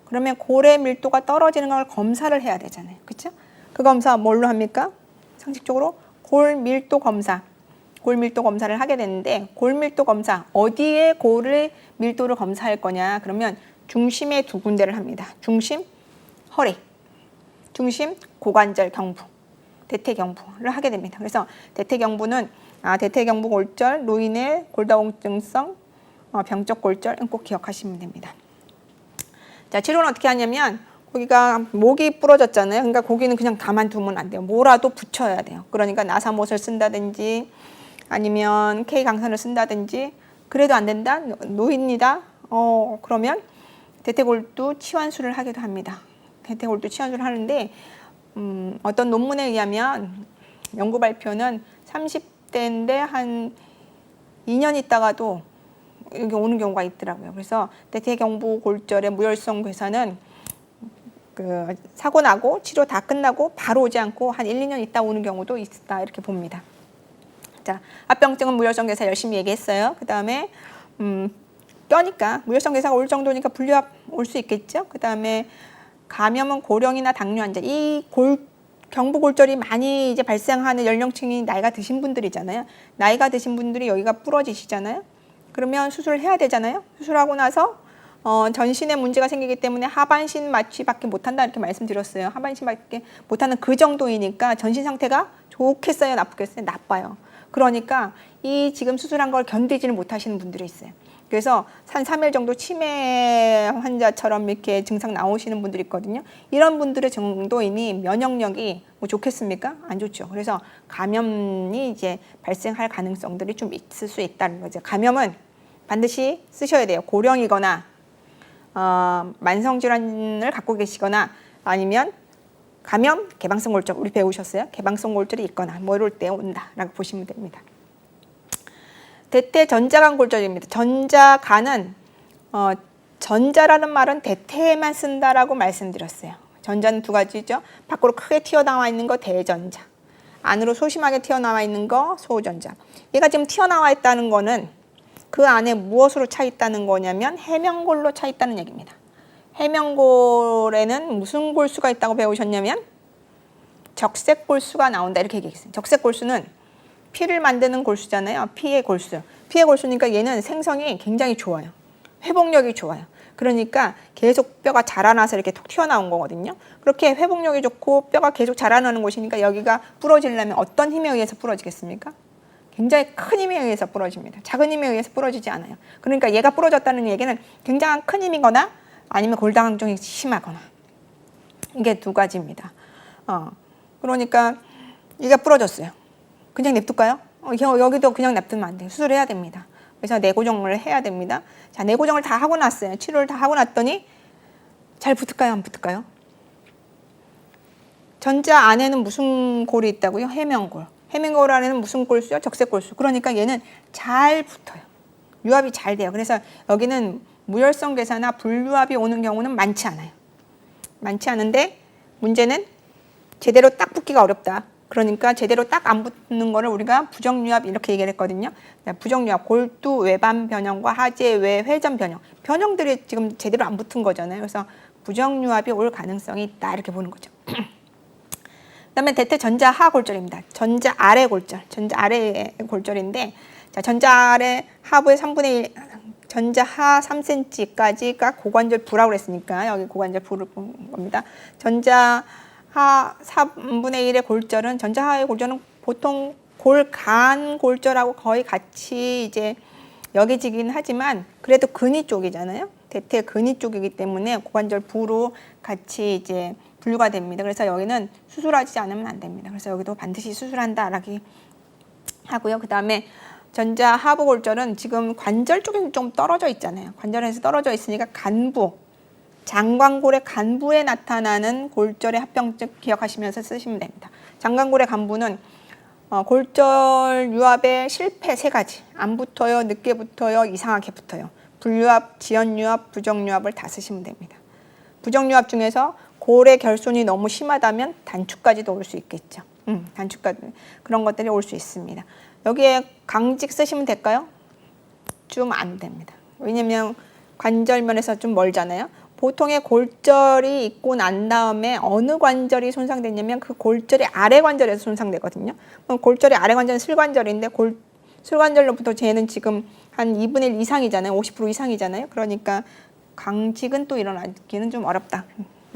그러면 골의 밀도가 떨어지는 걸 검사를 해야 되잖아요. 그렇죠? 그 검사 뭘로 합니까? 상식적으로 골밀도 검사. 골밀도 검사를 하게 되는데 골밀도 검사 어디에 골의 밀도를 검사할 거냐 그러면 중심의 두 군데를 합니다. 중심 허리, 중심 고관절 경부, 대퇴경부를 하게 됩니다. 그래서 대퇴경부는 대퇴경부 골절, 노인의 골다공증성 병적 골절 꼭 기억하시면 됩니다. 자, 치료는 어떻게 하냐면 거기가 목이 부러졌잖아요. 그러니까 거기는 그냥 가만두면 안 돼요. 뭐라도 붙여야 돼요. 그러니까 나사못을 쓴다든지 아니면 K강선을 쓴다든지 그래도 안 된다? 노인이다? 그러면 대퇴골두 치환술을 하기도 합니다. 대퇴골두 치환술을 하는데 어떤 논문에 의하면 연구 발표는 30대인데 한 2년 있다가도 여기 오는 경우가 있더라고요. 그래서 대퇴경부 골절의 무혈성 괴사는 그 사고 나고 치료 다 끝나고 바로 오지 않고 한 1, 2년 있다 오는 경우도 있다 이렇게 봅니다. 자, 합병증은 무혈성 괴사 열심히 얘기했어요. 그 다음에 뼈니까 무혈성 괴사가 올 정도니까 분류압 올 수 있겠죠. 그 다음에 감염은 고령이나 당뇨 환자. 이 경부 골절이 많이 이제 발생하는 연령층이 나이가 드신 분들이잖아요. 나이가 드신 분들이 여기가 부러지시잖아요. 그러면 수술을 해야 되잖아요. 수술하고 나서 전신에 문제가 생기기 때문에 하반신 마취밖에 못한다 이렇게 말씀드렸어요. 하반신밖에 못하는 그 정도이니까 전신 상태가 좋겠어요, 나쁘겠어요? 나빠요. 그러니까 이 지금 수술한 걸 견디지를 못하시는 분들이 있어요. 그래서 한 3일 정도 치매 환자처럼 이렇게 증상 나오시는 분들이 있거든요. 이런 분들의 정도이니 면역력이 뭐 좋겠습니까? 안 좋죠. 그래서 감염이 이제 발생할 가능성들이 좀 있을 수 있다는 거죠. 감염은 반드시 쓰셔야 돼요. 고령이거나 만성질환을 갖고 계시거나 아니면 감염, 개방성 골절, 우리 배우셨어요? 개방성 골절이 있거나 뭐 이럴 때 온다라고 보시면 됩니다. 대퇴 전자간 골절입니다. 전자간은 전자라는 말은 대퇴에만 쓴다라고 말씀드렸어요. 전자는 두 가지죠. 밖으로 크게 튀어나와 있는 거 대전자, 안으로 소심하게 튀어나와 있는 거 소전자. 얘가 지금 튀어나와 있다는 거는 그 안에 무엇으로 차 있다는 거냐면 해명골로 차 있다는 얘기입니다. 해명골에는 무슨 골수가 있다고 배우셨냐면 적색골수가 나온다 이렇게 얘기했어요. 적색골수는 피를 만드는 골수잖아요. 피의 골수. 피의 골수니까 얘는 생성이 굉장히 좋아요. 회복력이 좋아요. 그러니까 계속 뼈가 자라나서 이렇게 톡 튀어나온 거거든요. 그렇게 회복력이 좋고 뼈가 계속 자라나는 곳이니까 여기가 부러지려면 어떤 힘에 의해서 부러지겠습니까? 굉장히 큰 힘에 의해서 부러집니다. 작은 힘에 의해서 부러지지 않아요. 그러니까 얘가 부러졌다는 얘기는 굉장히 큰 힘이거나 아니면 골다공증이 심하거나 이게 두 가지입니다. 그러니까 얘가 부러졌어요. 그냥 냅둘까요? 여기도 그냥 냅두면 안 돼요. 수술해야 됩니다. 그래서 내고정을 해야 됩니다. 자, 내고정을 다 하고 났어요. 치료를 다 하고 났더니 잘 붙을까요? 안 붙을까요? 전자 안에는 무슨 골이 있다고요? 해명골. 해명골 안에는 무슨 골수요? 적색골수. 그러니까 얘는 잘 붙어요. 유압이 잘 돼요. 그래서 여기는 무혈성 괴사나 불유압이 오는 경우는 많지 않아요. 많지 않은데 문제는 제대로 딱 붙기가 어렵다. 그러니까 제대로 딱 안 붙는 거를 우리가 부정유압 이렇게 얘기를 했거든요. 부정유압, 골두 외반 변형과 하재 외 회전 변형. 변형들이 지금 제대로 안 붙은 거잖아요. 그래서 부정유압이 올 가능성이 있다 이렇게 보는 거죠. 그다음에 대퇴 전자하 골절입니다. 전자 아래 골절, 전자 아래 골절인데, 자, 전자 아래 하부의 3분의 1, 전자 하 3cm까지가 고관절 부라고 그랬으니까 여기 고관절 부를 본 겁니다. 전자 하 3분의 1의 골절은 전자 하의 골절은 보통 골간 골절하고 거의 같이 이제 여겨지긴 하지만 그래도 근위 쪽이잖아요. 대퇴 근위 쪽이기 때문에 고관절 부로 같이 이제 분류가 됩니다. 그래서 여기는 수술하지 않으면 안 됩니다. 그래서 여기도 반드시 수술한다라고 하고요. 그 다음에 전자 하부 골절은 지금 관절 쪽에서 좀 떨어져 있잖아요. 관절에서 떨어져 있으니까 간부, 장관골의 간부에 나타나는 골절의 합병증 기억하시면서 쓰시면 됩니다. 장관골의 간부는 골절 유압의 실패 3가지. 안 붙어요, 늦게 붙어요, 이상하게 붙어요. 불유압, 지연유압, 부정유압을 다 쓰시면 됩니다. 부정유압 중에서 골의 결손이 너무 심하다면 단축까지도 올 수 있겠죠. 단축까지 그런 것들이 올 수 있습니다. 여기에 강직 쓰시면 될까요? 좀 안 됩니다. 왜냐면 관절면에서 좀 멀잖아요. 보통의 골절이 있고 난 다음에 어느 관절이 손상됐냐면 그 골절이 아래 관절에서 손상되거든요. 그럼 골절이 아래 관절은 슬관절인데 슬관절로부터 쟤는 지금 한 2분의 1 이상이잖아요. 50% 이상이잖아요. 그러니까 강직은 또 일어나기는 좀 어렵다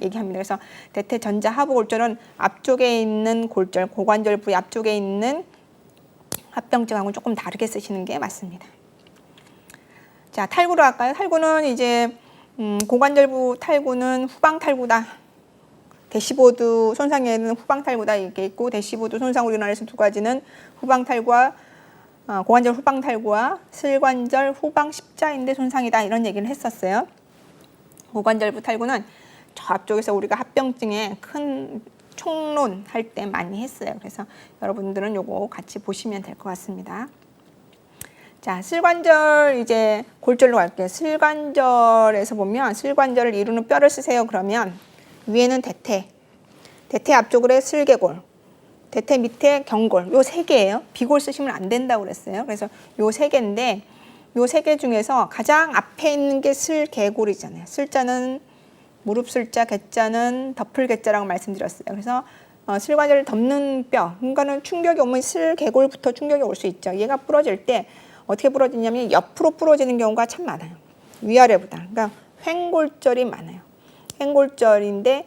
얘기합니다. 그래서 대퇴 전자 하부 골절은 앞쪽에 있는 골절, 고관절 부위 앞쪽에 있는 합병증하고는 조금 다르게 쓰시는 게 맞습니다. 자, 탈구로 할까요? 탈구는 이제 고관절부 탈구는 후방 탈구다. 대시보드 손상에는 후방 탈구다 이렇게 있고, 대시보드 손상으로 일어날 수 2가지는 후방 탈구와 고관절 후방 탈구와 슬관절 후방 십자인대 손상이다 이런 얘기를 했었어요. 고관절부 탈구는 저 앞쪽에서 우리가 합병증에 큰 총론 할 때 많이 했어요. 그래서 여러분들은 요거 같이 보시면 될 것 같습니다. 자, 슬관절 이제 골절로 갈게요. 슬관절에서 보면 슬관절을 이루는 뼈를 쓰세요. 그러면 위에는 대퇴, 대퇴 앞쪽으로 슬개골, 대퇴 밑에 경골, 요 3개예요. 비골 쓰시면 안 된다고 그랬어요. 그래서 요 3개인데 요 3개 중에서 가장 앞에 있는 게 슬개골이잖아요. 슬자는 무릎 슬자, 개자는 덮을 개자라고 말씀드렸어요. 그래서 슬관절을 덮는 뼈, 그러니까는 충격이 오면 슬개골부터 충격이 올 수 있죠. 얘가 부러질 때 어떻게 부러지냐면 옆으로 부러지는 경우가 참 많아요. 위아래보다. 그러니까 횡골절이 많아요. 횡골절인데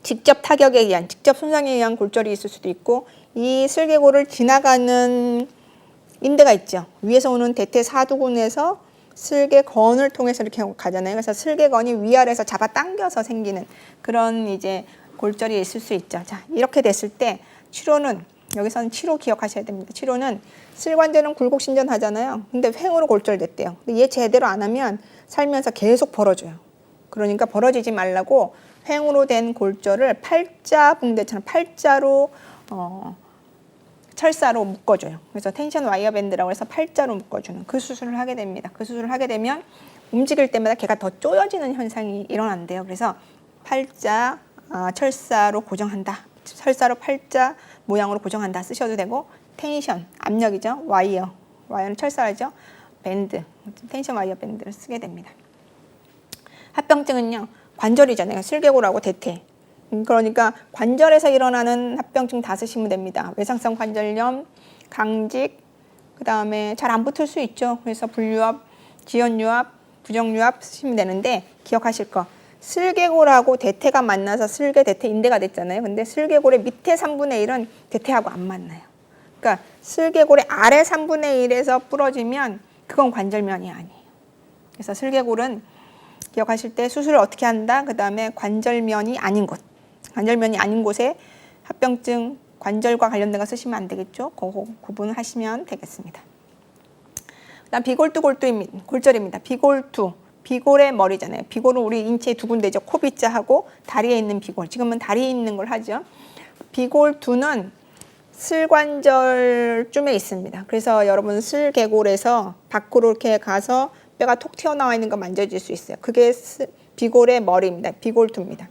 직접 타격에 의한, 직접 손상에 의한 골절이 있을 수도 있고, 이 슬개골을 지나가는 인대가 있죠. 위에서 오는 대퇴 사두근에서 슬개건을 통해서 이렇게 가잖아요. 그래서 슬개건이 위아래에서 잡아당겨서 생기는 그런 이제 골절이 있을 수 있죠. 자, 이렇게 됐을 때 치료는, 여기서는 치료 기억하셔야 됩니다. 치료는 슬관절은 굴곡신전 하잖아요. 근데 횡으로 골절됐대요. 근데 얘 제대로 안 하면 살면서 계속 벌어져요. 그러니까 벌어지지 말라고 횡으로 된 골절을 팔자 붕대처럼 팔자로 철사로 묶어줘요. 그래서 텐션 와이어 밴드라고 해서 팔자로 묶어주는 그 수술을 하게 됩니다. 그 수술을 하게 되면 움직일 때마다 걔가 더 쪼여지는 현상이 일어난대요. 그래서 팔자 철사로 고정한다. 철사로 팔자 모양으로 고정한다 쓰셔도 되고, 텐션, 압력이죠. 와이어는 철사죠. 밴드, 텐션 와이어 밴드를 쓰게 됩니다. 합병증은요, 관절이잖아요. 슬개골하고 대퇴. 그러니까 관절에서 일어나는 합병증 다 쓰시면 됩니다. 외상성 관절염, 강직, 그 다음에 잘 안 붙을 수 있죠. 그래서 불유압, 지연유압, 부정유압 쓰시면 되는데 기억하실 거. 슬개골하고 대퇴가 만나서 슬개 대퇴 인대가 됐잖아요. 근데 슬개골의 밑에 3분의 1은 대퇴하고 안 만나요. 그러니까 슬개골의 아래 3분의 1에서 부러지면 그건 관절면이 아니에요. 그래서 슬개골은 기억하실 때 수술을 어떻게 한다? 그 다음에 관절면이 아닌 곳. 관절면이 아닌 곳에 합병증, 관절과 관련된 거 쓰시면 안 되겠죠? 그거 구분하시면 되겠습니다. 그다음 비골두 골절입니다. 비골두, 비골의 머리잖아요. 비골은 우리 인체의 2군데죠. 코비자하고 다리에 있는 비골. 지금은 다리에 있는 걸 하죠. 비골두는 슬관절쯤에 있습니다. 그래서 여러분 슬개골에서 밖으로 이렇게 가서 뼈가 톡 튀어나와 있는 거 만져질 수 있어요. 그게 비골의 머리입니다. 비골두입니다.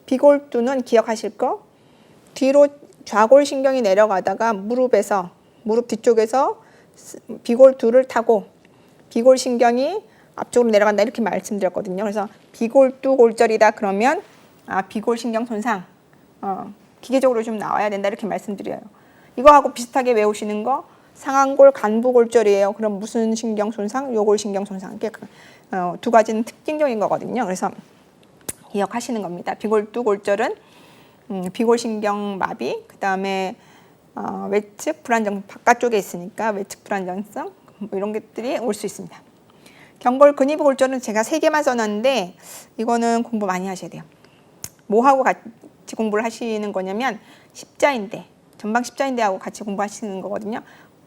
비골두는 기억하실 거, 뒤로 좌골신경이 내려가다가 무릎 뒤쪽에서 비골두를 타고 비골신경이 앞쪽으로 내려간다 이렇게 말씀드렸거든요. 그래서 비골두 골절이다 그러면 비골신경 손상, 기계적으로 좀 나와야 된다 이렇게 말씀드려요. 이거하고 비슷하게 외우시는 거, 상완골 간부골절이에요. 그럼 무슨 신경 손상? 요골신경 손상. 이게 2가지는 특징적인 거거든요. 그래서 기억하시는 겁니다. 비골두 골절은 비골신경 마비, 그 다음에 외측 불안정, 바깥쪽에 있으니까 외측 불안정성, 뭐 이런 것들이 올 수 있습니다. 경골 근위부 골절은 제가 3개만 써놨는데 이거는 공부 많이 하셔야 돼요. 뭐하고 같이 공부를 하시는 거냐면 십자인대, 전방 십자인대하고 같이 공부하시는 거거든요.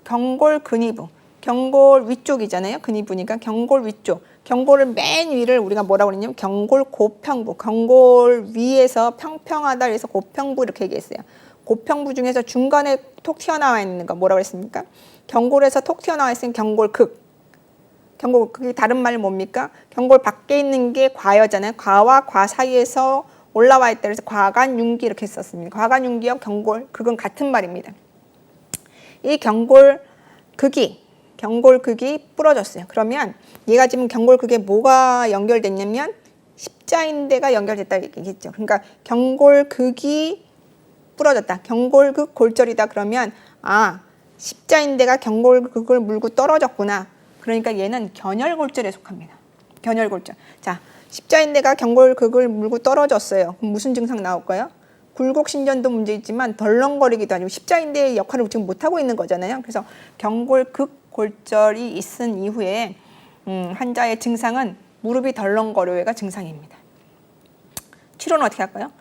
경골 근위부, 경골 위쪽이잖아요. 근위부니까 경골 위쪽, 경골을 맨 위를 우리가 뭐라고 그랬냐면 경골 고평부, 경골 위에서 평평하다 그래서 고평부 이렇게 얘기했어요. 고평부 중에서 중간에 톡 튀어나와 있는 거 뭐라고 했습니까? 경골에서 톡 튀어나와 있으면 경골극. 경골극이 다른 말이 뭡니까? 경골 밖에 있는 게 과여잖아요. 과와 과 사이에서 올라와 있다 그래서 과간윤기 이렇게 썼습니다. 과간윤기와 경골극은 같은 말입니다. 이 경골극이 부러졌어요. 그러면 얘가 지금 경골극에 뭐가 연결됐냐면 십자인대가 연결됐다 얘기겠죠. 그러니까 경골극이 부러졌다. 경골극 골절이다 그러면 십자인대가 경골극을 물고 떨어졌구나. 그러니까 얘는 견열골절에 속합니다. 견열골절. 자, 십자인대가 경골극을 물고 떨어졌어요. 그럼 무슨 증상 나올까요? 굴곡신전도 문제 있지만 덜렁거리기도 하고 십자인대의 역할을 지금 못하고 있는 거잖아요. 그래서 경골극 골절이 있은 이후에 환자의 증상은 무릎이 덜렁거려요가 증상입니다. 치료는 어떻게 할까요?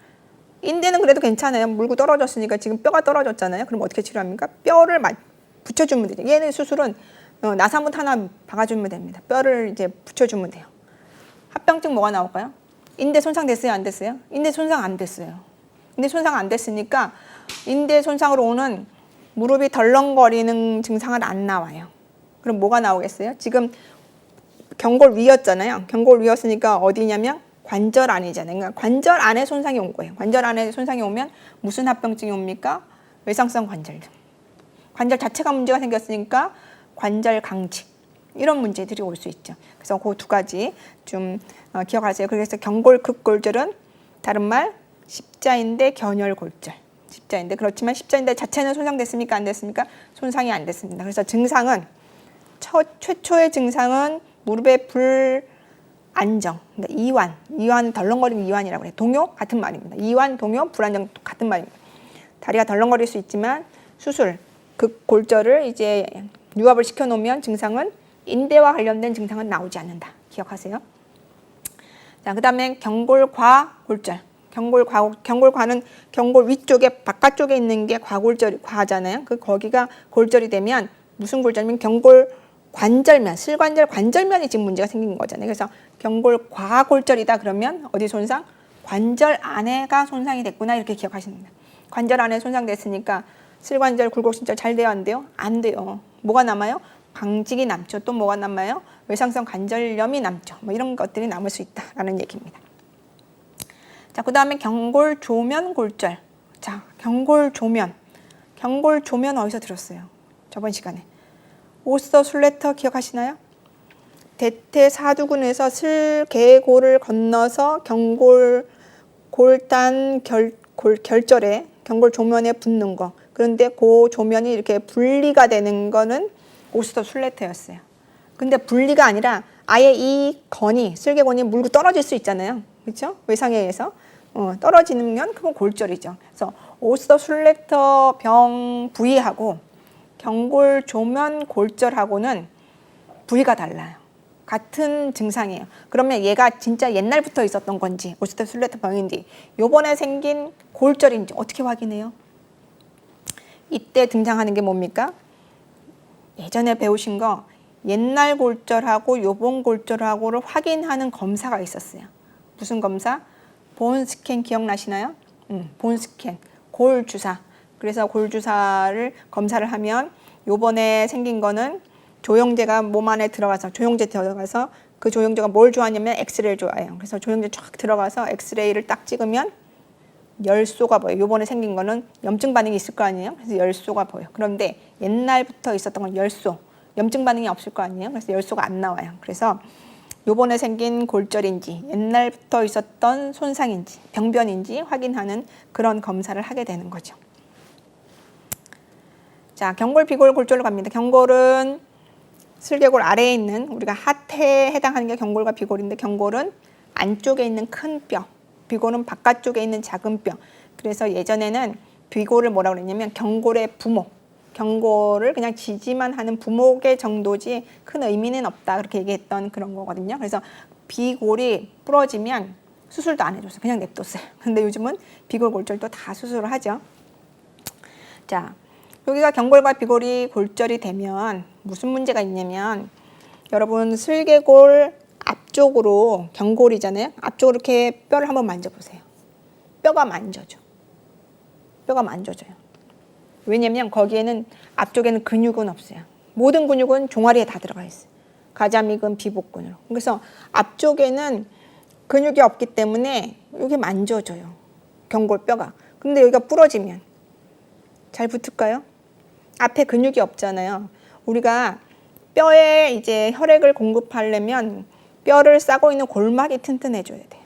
인대는 그래도 괜찮아요. 물고 떨어졌으니까 지금 뼈가 떨어졌잖아요. 그럼 어떻게 치료합니까? 뼈를 붙여주면 되죠. 얘는 수술은 나사못 하나 박아주면 됩니다. 뼈를 이제 붙여주면 돼요. 합병증 뭐가 나올까요? 인대 손상 됐어요? 안 됐어요? 인대 손상 안 됐어요. 인대 손상 안 됐으니까 인대 손상으로 오는 무릎이 덜렁거리는 증상은 안 나와요. 그럼 뭐가 나오겠어요? 지금 경골 위였잖아요. 경골 위였으니까 어디냐면 관절 안이잖아요. 그러니까 관절 안에 손상이 온 거예요. 관절 안에 손상이 오면 무슨 합병증이 옵니까? 외상성 관절염. 관절 자체가 문제가 생겼으니까 관절 강직 이런 문제들이 올 수 있죠. 그래서 그 2가지 좀 기억하세요. 그래서 경골극골절은 다른 말 십자인대 견열골절. 십자인대 그렇지만 십자인대 자체는 손상됐습니까? 안 됐습니까? 손상이 안 됐습니다. 그래서 증상은 최초의 증상은 무릎의 불안정, 그러니까 이완 덜렁거리는 이완이라고 해요. 동요 같은 말입니다. 이완, 동요, 불안정 같은 말입니다. 다리가 덜렁거릴 수 있지만 수술, 극골절을 이제 유압을 시켜놓으면 증상은 인대와 관련된 증상은 나오지 않는다. 기억하세요. 자, 그다음에 경골과골절. 경골과는 경골 위쪽에 바깥쪽에 있는 게 과잖아요. 거기가 골절이 되면 무슨 골절이면 경골 관절면, 슬관절 관절면이 지금 문제가 생긴 거잖아요. 그래서 경골과골절이다 그러면 어디 손상? 관절 안에가 손상이 됐구나 이렇게 기억하십니다. 관절 안에 손상됐으니까 슬관절, 굴곡신절 잘 돼요? 안 돼요? 안 돼요. 뭐가 남아요? 강직이 남죠. 또 뭐가 남아요? 외상성 관절염이 남죠. 뭐 이런 것들이 남을 수 있다라는 얘기입니다. 자, 그 다음에 경골조면 골절. 자, 경골조면 어디서 들었어요? 저번 시간에. 오스터 술레터 기억하시나요? 대퇴사두근에서 슬개골을 건너서 골단 결절에 경골조면에 붙는 거. 그런데 그 조면이 이렇게 분리가 되는 거는 오스터 술레터였어요. 근데 분리가 아니라 아예 이 슬개건이 물고 떨어질 수 있잖아요. 그렇죠? 외상에 의해서 떨어지면 그건 골절이죠. 그래서 오스터 술레터 병 부위하고 경골 조면 골절하고는 부위가 달라요. 같은 증상이에요. 그러면 얘가 진짜 옛날부터 있었던 건지 오스터 술레터 병인지 요번에 생긴 골절인지 어떻게 확인해요? 이때 등장하는 게 뭡니까? 예전에 배우신 거 옛날 골절하고 요번 골절하고를 확인하는 검사가 있었어요. 무슨 검사? 본스캔 기억나시나요? 본스캔, 골주사. 그래서 골주사를 검사를 하면 요번에 생긴 거는 조영제가 몸 안에 들어가서 그 조영제가 뭘 좋아하냐면 엑스레이를 좋아해요. 그래서 조영제 쫙 들어가서 엑스레이를 딱 찍으면 열소가 보여요. 요번에 생긴 거는 염증 반응이 있을 거 아니에요. 그래서 열소가 보여요. 그런데 옛날부터 있었던 건 열소, 염증 반응이 없을 거 아니에요. 그래서 열소가 안 나와요. 그래서 요번에 생긴 골절인지 옛날부터 있었던 손상인지 병변인지 확인하는 그런 검사를 하게 되는 거죠. 자, 경골, 비골, 골절로 갑니다. 경골은 슬개골 아래에 있는 우리가 하태에 해당하는 게 경골과 비골인데 경골은 안쪽에 있는 큰 뼈, 비골은 바깥쪽에 있는 작은 뼈. 그래서 예전에는 비골을 뭐라고 그랬냐면 경골의 부모, 경골을 그냥 지지만 하는 부목의 정도지 큰 의미는 없다. 그렇게 얘기했던 그런 거거든요. 그래서 비골이 부러지면 수술도 안 해줬어요. 그냥 냅뒀어요. 근데 요즘은 비골 골절도 다 수술을 하죠. 자, 여기가 경골과 비골이 골절이 되면 무슨 문제가 있냐면 여러분 슬개골 앞쪽으로 경골이잖아요. 앞쪽으로 이렇게 뼈를 한번 만져보세요. 뼈가 만져져. 뼈가 만져져요. 왜냐면 거기에는 앞쪽에는 근육은 없어요. 모든 근육은 종아리에 다 들어가 있어요. 가자미근, 비복근으로. 그래서 앞쪽에는 근육이 없기 때문에 여기 만져져요. 경골뼈가. 근데 여기가 부러지면 잘 붙을까요? 앞에 근육이 없잖아요. 우리가 뼈에 이제 혈액을 공급하려면 뼈를 싸고 있는 골막이 튼튼해져야 돼요.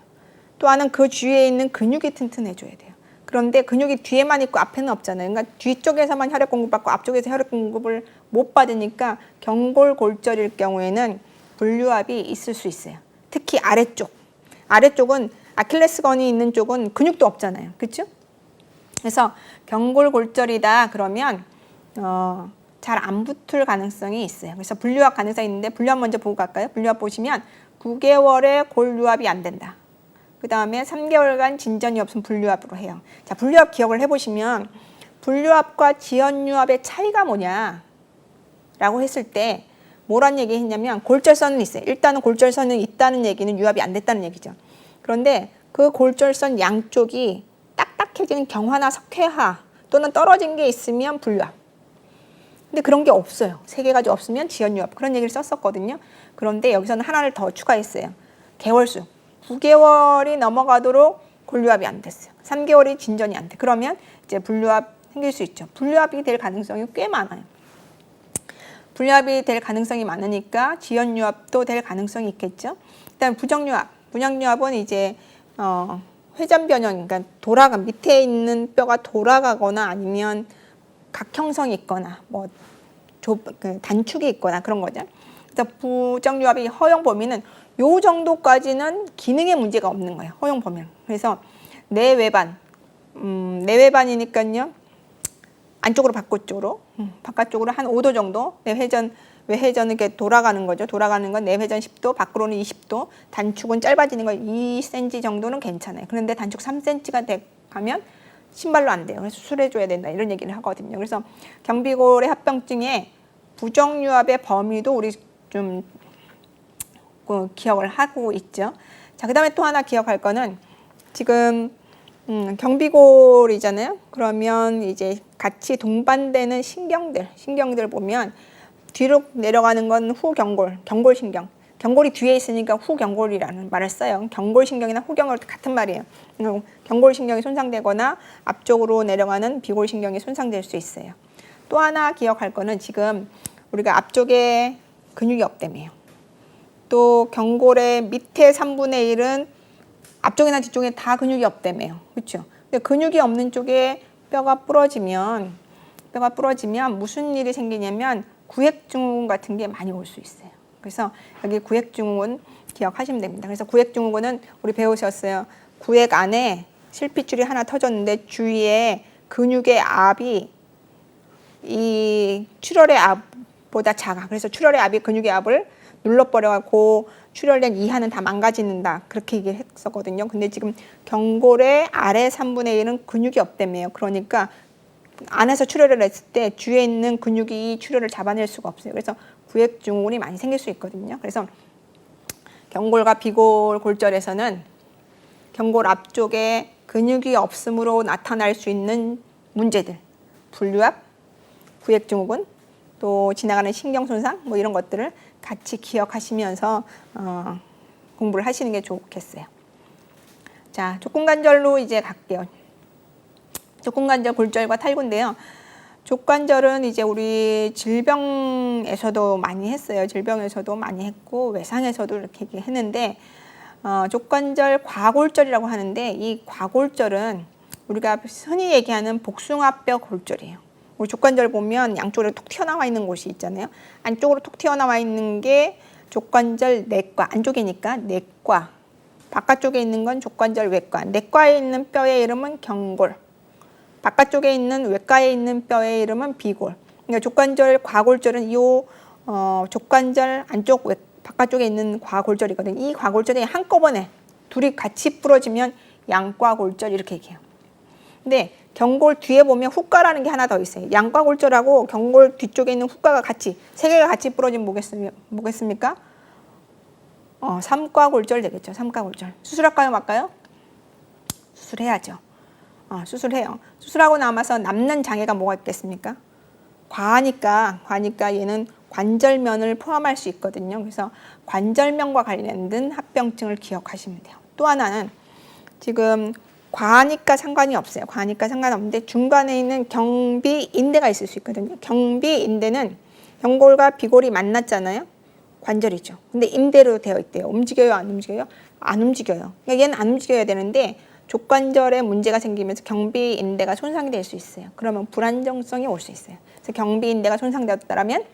또 하나는 그 주위에 있는 근육이 튼튼해져야 돼요. 그런데 근육이 뒤에만 있고 앞에는 없잖아요. 그러니까 뒤쪽에서만 혈액 공급받고 앞쪽에서 혈액 공급을 못 받으니까 경골골절일 경우에는 분류압이 있을 수 있어요. 특히 아래쪽. 아래쪽은 아킬레스건이 있는 쪽은 근육도 없잖아요. 그렇죠? 그래서 경골골절이다 그러면 잘 안 붙을 가능성이 있어요. 그래서 분류압 가능성이 있는데 분류압 먼저 보고 갈까요? 분류압 보시면 9개월에 골유압이 안 된다. 그 다음에 3개월간 진전이 없으면 분류압으로 해요. 자, 분류압 기억을 해보시면 분류압과 지연유압의 차이가 뭐냐 라고 했을 때 뭐란 얘기 했냐면 골절선은 있어요. 일단은 골절선은 있다는 얘기는 유압이 안 됐다는 얘기죠. 그런데 그 골절선 양쪽이 딱딱해지는 경화나 석회화 또는 떨어진 게 있으면 분류압. 근데 그런 게 없어요. 세 개가 없으면 지연유압. 그런 얘기를 썼었거든요. 그런데 여기서는 하나를 더 추가했어요. 개월수. 9개월이 넘어가도록 골유압이 안 됐어요. 3개월이 진전이 안 돼. 그러면 이제 분류압 생길 수 있죠. 분류압이 될 가능성이 꽤 많아요. 분류압이 될 가능성이 많으니까 지연유압도 될 가능성이 있겠죠. 일단 부정유압. 부정유압은 이제 회전 변형, 그러니까 밑에 있는 뼈가 돌아가거나 아니면 각형성이 있거나 뭐 단축이 있거나 그런 거죠. 그래서 부정유압의 허용 범위는 요 정도까지는 기능에 문제가 없는 거예요. 허용 범위는. 그래서 내외반, 내외반이니까요. 안쪽으로 바깥쪽으로, 바깥쪽으로 한 5도 정도 외회전은 이렇게 돌아가는 거죠. 돌아가는 건 내회전 10도, 밖으로는 20도, 단축은 짧아지는 거 2cm 정도는 괜찮아요. 그런데 단축 3cm가 가면 신발로 안 돼요. 그래서 수술해줘야 된다 이런 얘기를 하거든요. 그래서 경비골의 합병증에 부정유압의 범위도 우리 좀 기억을 하고 있죠. 자, 그 다음에 또 하나 기억할 거는 지금 경비골이잖아요. 그러면 이제 같이 동반되는 신경들 보면 뒤로 내려가는 건 후경골, 경골신경. 경골이 뒤에 있으니까 후경골이라는 말을 써요. 경골신경이나 후경골 같은 말이에요. 경골신경이 손상되거나 앞쪽으로 내려가는 비골신경이 손상될 수 있어요. 또 하나 기억할 거는 지금 우리가 앞쪽에 근육이 없다며요. 또 경골의 밑에 3분의 1은 앞쪽이나 뒤쪽에 다 근육이 없다며요. 그렇죠? 근데 근육이 없는 쪽에 뼈가 부러지면 무슨 일이 생기냐면 구획증후군 같은 게 많이 올 수 있어요. 그래서 여기 구획증후군 기억하시면 됩니다. 그래서 구획증후군은 우리 배우셨어요. 구획 안에 실핏줄이 하나 터졌는데 주위에 근육의 압이 이 출혈의 압보다 작아. 그래서 출혈의 압이 근육의 압을 눌러버려갖고 출혈된 이하는 다 망가진다. 그렇게 얘기했었거든요. 근데 지금 경골의 아래 3분의 1은 근육이 없다며요. 그러니까 안에서 출혈을 했을 때 주위에 있는 근육이 이 출혈을 잡아낼 수가 없어요. 그래서 구획증후군이 많이 생길 수 있거든요. 그래서 경골과 비골 골절에서는 경골 앞쪽에 근육이 없음으로 나타날 수 있는 문제들, 분류압, 구획증후군, 또 지나가는 신경손상 뭐 이런 것들을 같이 기억하시면서 공부를 하시는 게 좋겠어요. 자, 족근관절로 이제 갈게요. 족근관절 골절과 탈구인데요. 족관절은 이제 우리 질병에서도 많이 했어요. 질병에서도 많이 했고 외상에서도 이렇게 했는데 족관절 과골절이라고 하는데 이 과골절은 우리가 흔히 얘기하는 복숭아뼈 골절이에요. 우리 족관절 보면 양쪽으로 톡 튀어나와 있는 곳이 있잖아요. 안쪽으로 톡 튀어나와 있는 게 족관절 내과, 안쪽이니까 내과, 바깥쪽에 있는 건 족관절 외과. 내과에 있는 뼈의 이름은 경골, 바깥쪽에 있는 외과에 있는 뼈의 이름은 비골. 그러니까 족관절, 과골절은 이 족관절 안쪽 바깥쪽에 있는 과골절이거든요. 이 과골절이 한꺼번에 둘이 같이 부러지면 양과골절 이렇게 얘기해요. 근데 경골 뒤에 보면 후과라는 게 하나 더 있어요. 양과골절하고 경골 뒤쪽에 있는 후과가 같이 세 개가 같이 부러지면 뭐겠습니까? 삼과골절 되겠죠. 삼과골절. 수술할까요, 말까요? 수술해야죠. 수술해요. 수술하고 남아서 남는 장애가 뭐가 있겠습니까? 과하니까 얘는 관절면을 포함할 수 있거든요. 그래서 관절면과 관련된 합병증을 기억하시면 돼요. 또 하나는 지금 과하니까 상관이 없어요. 과하니까 상관없는데 중간에 있는 경비인대가 있을 수 있거든요. 경비인대는 경골과 비골이 만났잖아요. 관절이죠. 근데 인대로 되어 있대요. 움직여요? 안 움직여요? 안 움직여요. 그러니까 얘는 안 움직여야 되는데 족관절에 문제가 생기면서 경비인대가 손상이 될 수 있어요. 그러면 불안정성이 올 수 있어요. 그래서 경비인대가 손상되었다면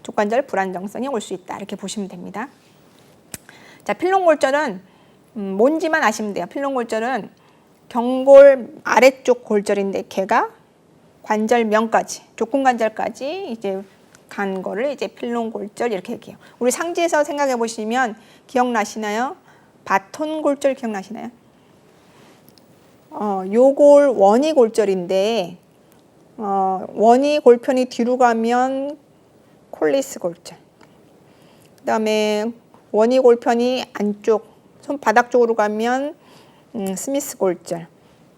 족관절 불안정성이 올 수 있다. 이렇게 보시면 됩니다. 자, 필롱골절은 뭔지만 아시면 돼요. 필롱골절은 경골 아래쪽 골절인데 걔가 관절면까지, 족근관절까지 이제 간 거를 이제 필롱골절 이렇게 얘기해요. 우리 상지에서 생각해 보시면 기억나시나요? 바톤골절 기억나시나요? 요골 원이골절인데 원이 골편이 뒤로 가면 콜리스 골절. 그다음에 원이 골편이 안쪽 손바닥 쪽으로 가면 스미스 골절.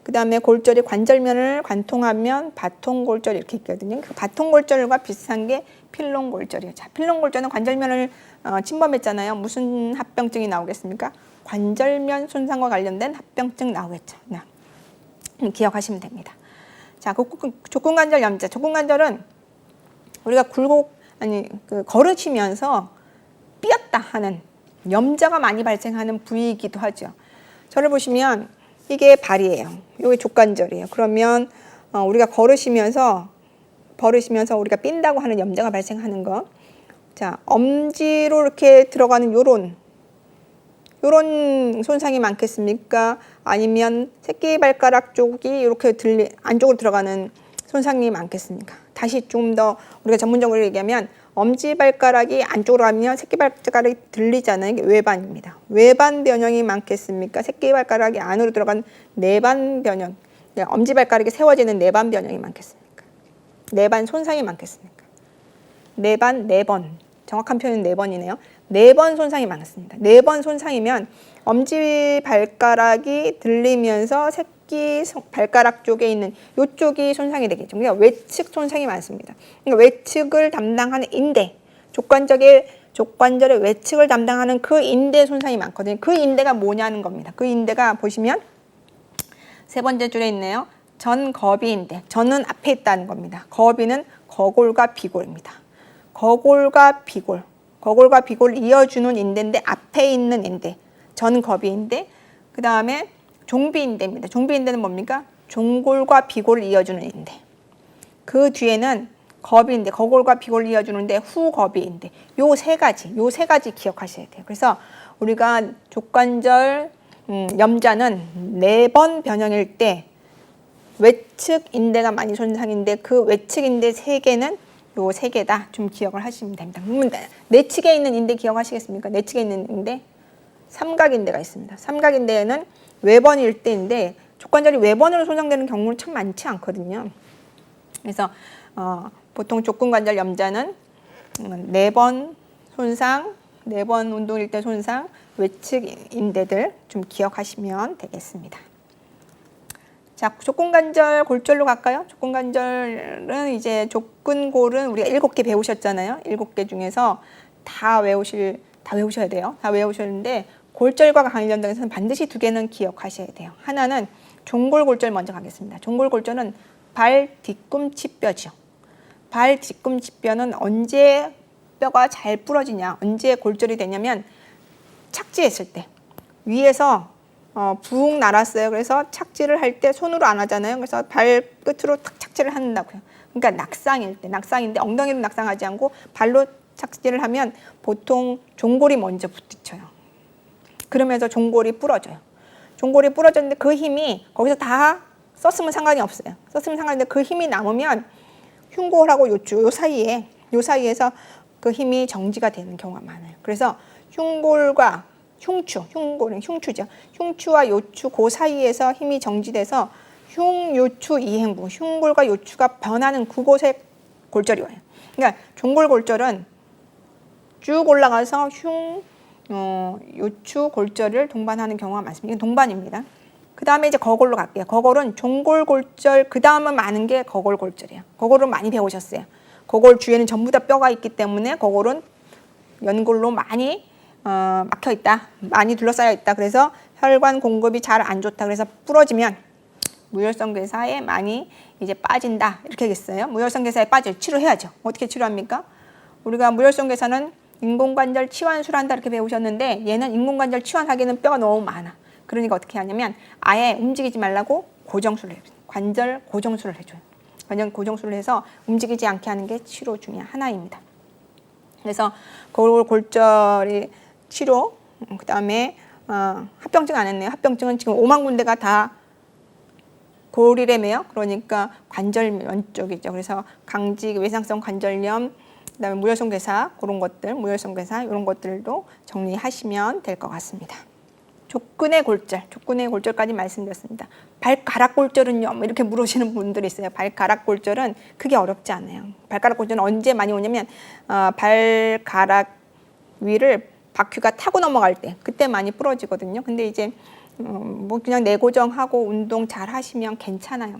그다음에 골절이 관절면을 관통하면 바통 골절 이렇게 있거든요. 그 바통 골절과 비슷한 게 필롱 골절이에요. 자, 필롱 골절은 관절면을 침범했잖아요. 무슨 합병증이 나오겠습니까? 관절면 손상과 관련된 합병증 나오겠죠. 기억하시면 됩니다. 자, 족근관절 염자. 족근관절은 우리가 걸으시면서 삐었다 하는 염자가 많이 발생하는 부위이기도 하죠. 저를 보시면 이게 발이에요. 이게 족관절이에요. 그러면 우리가 걸으시면서 우리가 삔다고 하는 염자가 발생하는 거. 자, 엄지로 이렇게 들어가는 요런 손상이 많겠습니까? 아니면 새끼발가락 쪽이 이렇게 안쪽으로 들어가는 손상이 많겠습니까? 다시 좀 더 우리가 전문적으로 얘기하면 엄지발가락이 안쪽으로 가면 새끼발가락이 들리잖아요. 이게 외반입니다. 외반 변형이 많겠습니까? 새끼발가락이 안으로 들어간 내반 변형. 엄지발가락이 세워지는 내반 변형이 많겠습니까? 내반 손상이 많겠습니까? 네 번. 정확한 표현은 4번이네요. 4번 손상이 많았습니다. 4번 손상이면 엄지발가락이 들리면서 새끼 발가락 쪽에 있는 이쪽이 손상이 되겠죠. 그러니까 외측 손상이 많습니다. 그러니까 외측을 담당하는 인대, 족관절의 외측을 담당하는 그 인대 손상이 많거든요. 그 인대가 뭐냐는 겁니다. 그 인대가 보시면 세 번째 줄에 있네요. 전거비인대. 전은 앞에 있다는 겁니다. 거비는 거골과 비골입니다. 거골과 비골을 이어주는 인대인데 앞에 있는 인대, 전거비인대. 그 다음에 종비인대입니다. 종비인대는 뭡니까? 종골과 비골을 이어주는 인대. 그 뒤에는 거비인대, 거골과 비골을 이어주는데 후거비인대. 요 세 가지 기억하셔야 돼요. 그래서 우리가 족관절 염자는 4번 변형일 때 외측 인대가 많이 손상인데 그 외측 인대 3개는 요 3개다. 좀 기억을 하시면 됩니다. 그러면 내측에 있는 인대 기억하시겠습니까? 내측에 있는 인대 삼각인대가 있습니다. 삼각인대에는 외번일 때인데 족관절이 외번으로 손상되는 경우는 참 많지 않거든요. 그래서 보통 족근관절 염자는 4번 손상, 4번 운동일 때 손상, 외측 인대들 좀 기억하시면 되겠습니다. 자, 족근관절 골절로 갈까요? 족근관절은 이제 족근골은 우리가 7개 배우셨잖아요. 7개 중에서 다 외우셔야 돼요. 다 외우셨는데 골절과 관련돼서는 반드시 2개는 기억하셔야 돼요. 하나는 종골골절 먼저 가겠습니다. 종골골절은 발 뒤꿈치뼈죠. 발 뒤꿈치뼈는 언제 뼈가 잘 부러지냐, 언제 골절이 되냐면 착지했을 때 위에서 붕 날았어요. 그래서 착지를 할 때 손으로 안 하잖아요. 그래서 발끝으로 탁 착지를 한다고요. 그러니까 낙상인데 엉덩이로 낙상하지 않고 발로 착지를 하면 보통 종골이 먼저 부딪혀요. 그러면서 종골이 부러져요. 종골이 부러졌는데 그 힘이 거기서 다 썼으면 상관이 없어요. 썼으면 상관인데 그 힘이 남으면 흉골하고 요추 요 사이에서 그 힘이 정지가 되는 경우가 많아요. 그래서 흉골과 흉골은 흉추죠. 흉추와 요추 그 사이에서 힘이 정지돼서 흉요추 이행부, 흉골과 요추가 변하는 그곳에 골절이 와요. 그러니까 종골골절은 쭉 올라가서 요추 골절을 동반하는 경우가 많습니다. 이건 동반입니다. 그 다음에 이제 거골로 갈게요. 거골은 종골골절, 그 다음은 많은 게 거골골절이에요. 거골은 많이 배우셨어요. 거골 주위에는 전부 다 뼈가 있기 때문에 거골은 연골로 많이 막혀 있다, 많이 둘러싸여 있다. 그래서 혈관 공급이 잘 안 좋다. 그래서 부러지면 무혈성 괴사에 많이 이제 빠진다. 이렇게 하겠어요. 무혈성 괴사에 빠져 치료해야죠. 어떻게 치료합니까? 우리가 무혈성 괴사는 인공관절 치환술 한다 이렇게 배우셨는데 얘는 인공관절 치환하기에는 뼈가 너무 많아. 그러니까 어떻게 하냐면 아예 움직이지 말라고 고정술을 해요. 관절 고정술을 해줘요. 관절 고정술을 해서 움직이지 않게 하는 게 치료 중에 하나입니다. 그래서 골절의 치료, 그 다음에 합병증 안 했네요. 합병증은 지금 5만 군데가 다 골이래매요. 그러니까 관절면 쪽이죠. 그래서 강직, 외상성 관절염, 그다음에 무혈성 괴사 그런 것들, 무혈성 괴사 이런 것들도 정리하시면 될 것 같습니다. 족근의 골절까지 말씀드렸습니다. 발가락 골절은요? 뭐 이렇게 물으시는 분들이 있어요. 발가락 골절은 크게 어렵지 않아요. 발가락 골절은 언제 많이 오냐면 발가락 위를 바퀴가 타고 넘어갈 때 그때 많이 부러지거든요. 근데 이제 뭐 그냥 내고정하고 운동 잘 하시면 괜찮아요.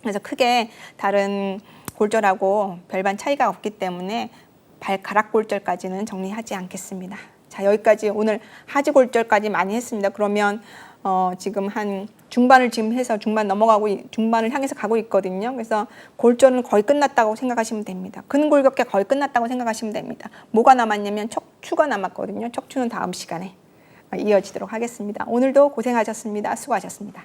그래서 크게 다른 골절하고 별반 차이가 없기 때문에 발가락 골절까지는 정리하지 않겠습니다. 자, 여기까지 오늘 하지 골절까지 많이 했습니다. 그러면 지금 한 중반을 지금 해서 중반을 향해서 가고 있거든요. 그래서 골절은 거의 끝났다고 생각하시면 됩니다. 근골격계 거의 끝났다고 생각하시면 됩니다. 뭐가 남았냐면 척추가 남았거든요. 척추는 다음 시간에 이어지도록 하겠습니다. 오늘도 고생하셨습니다. 수고하셨습니다.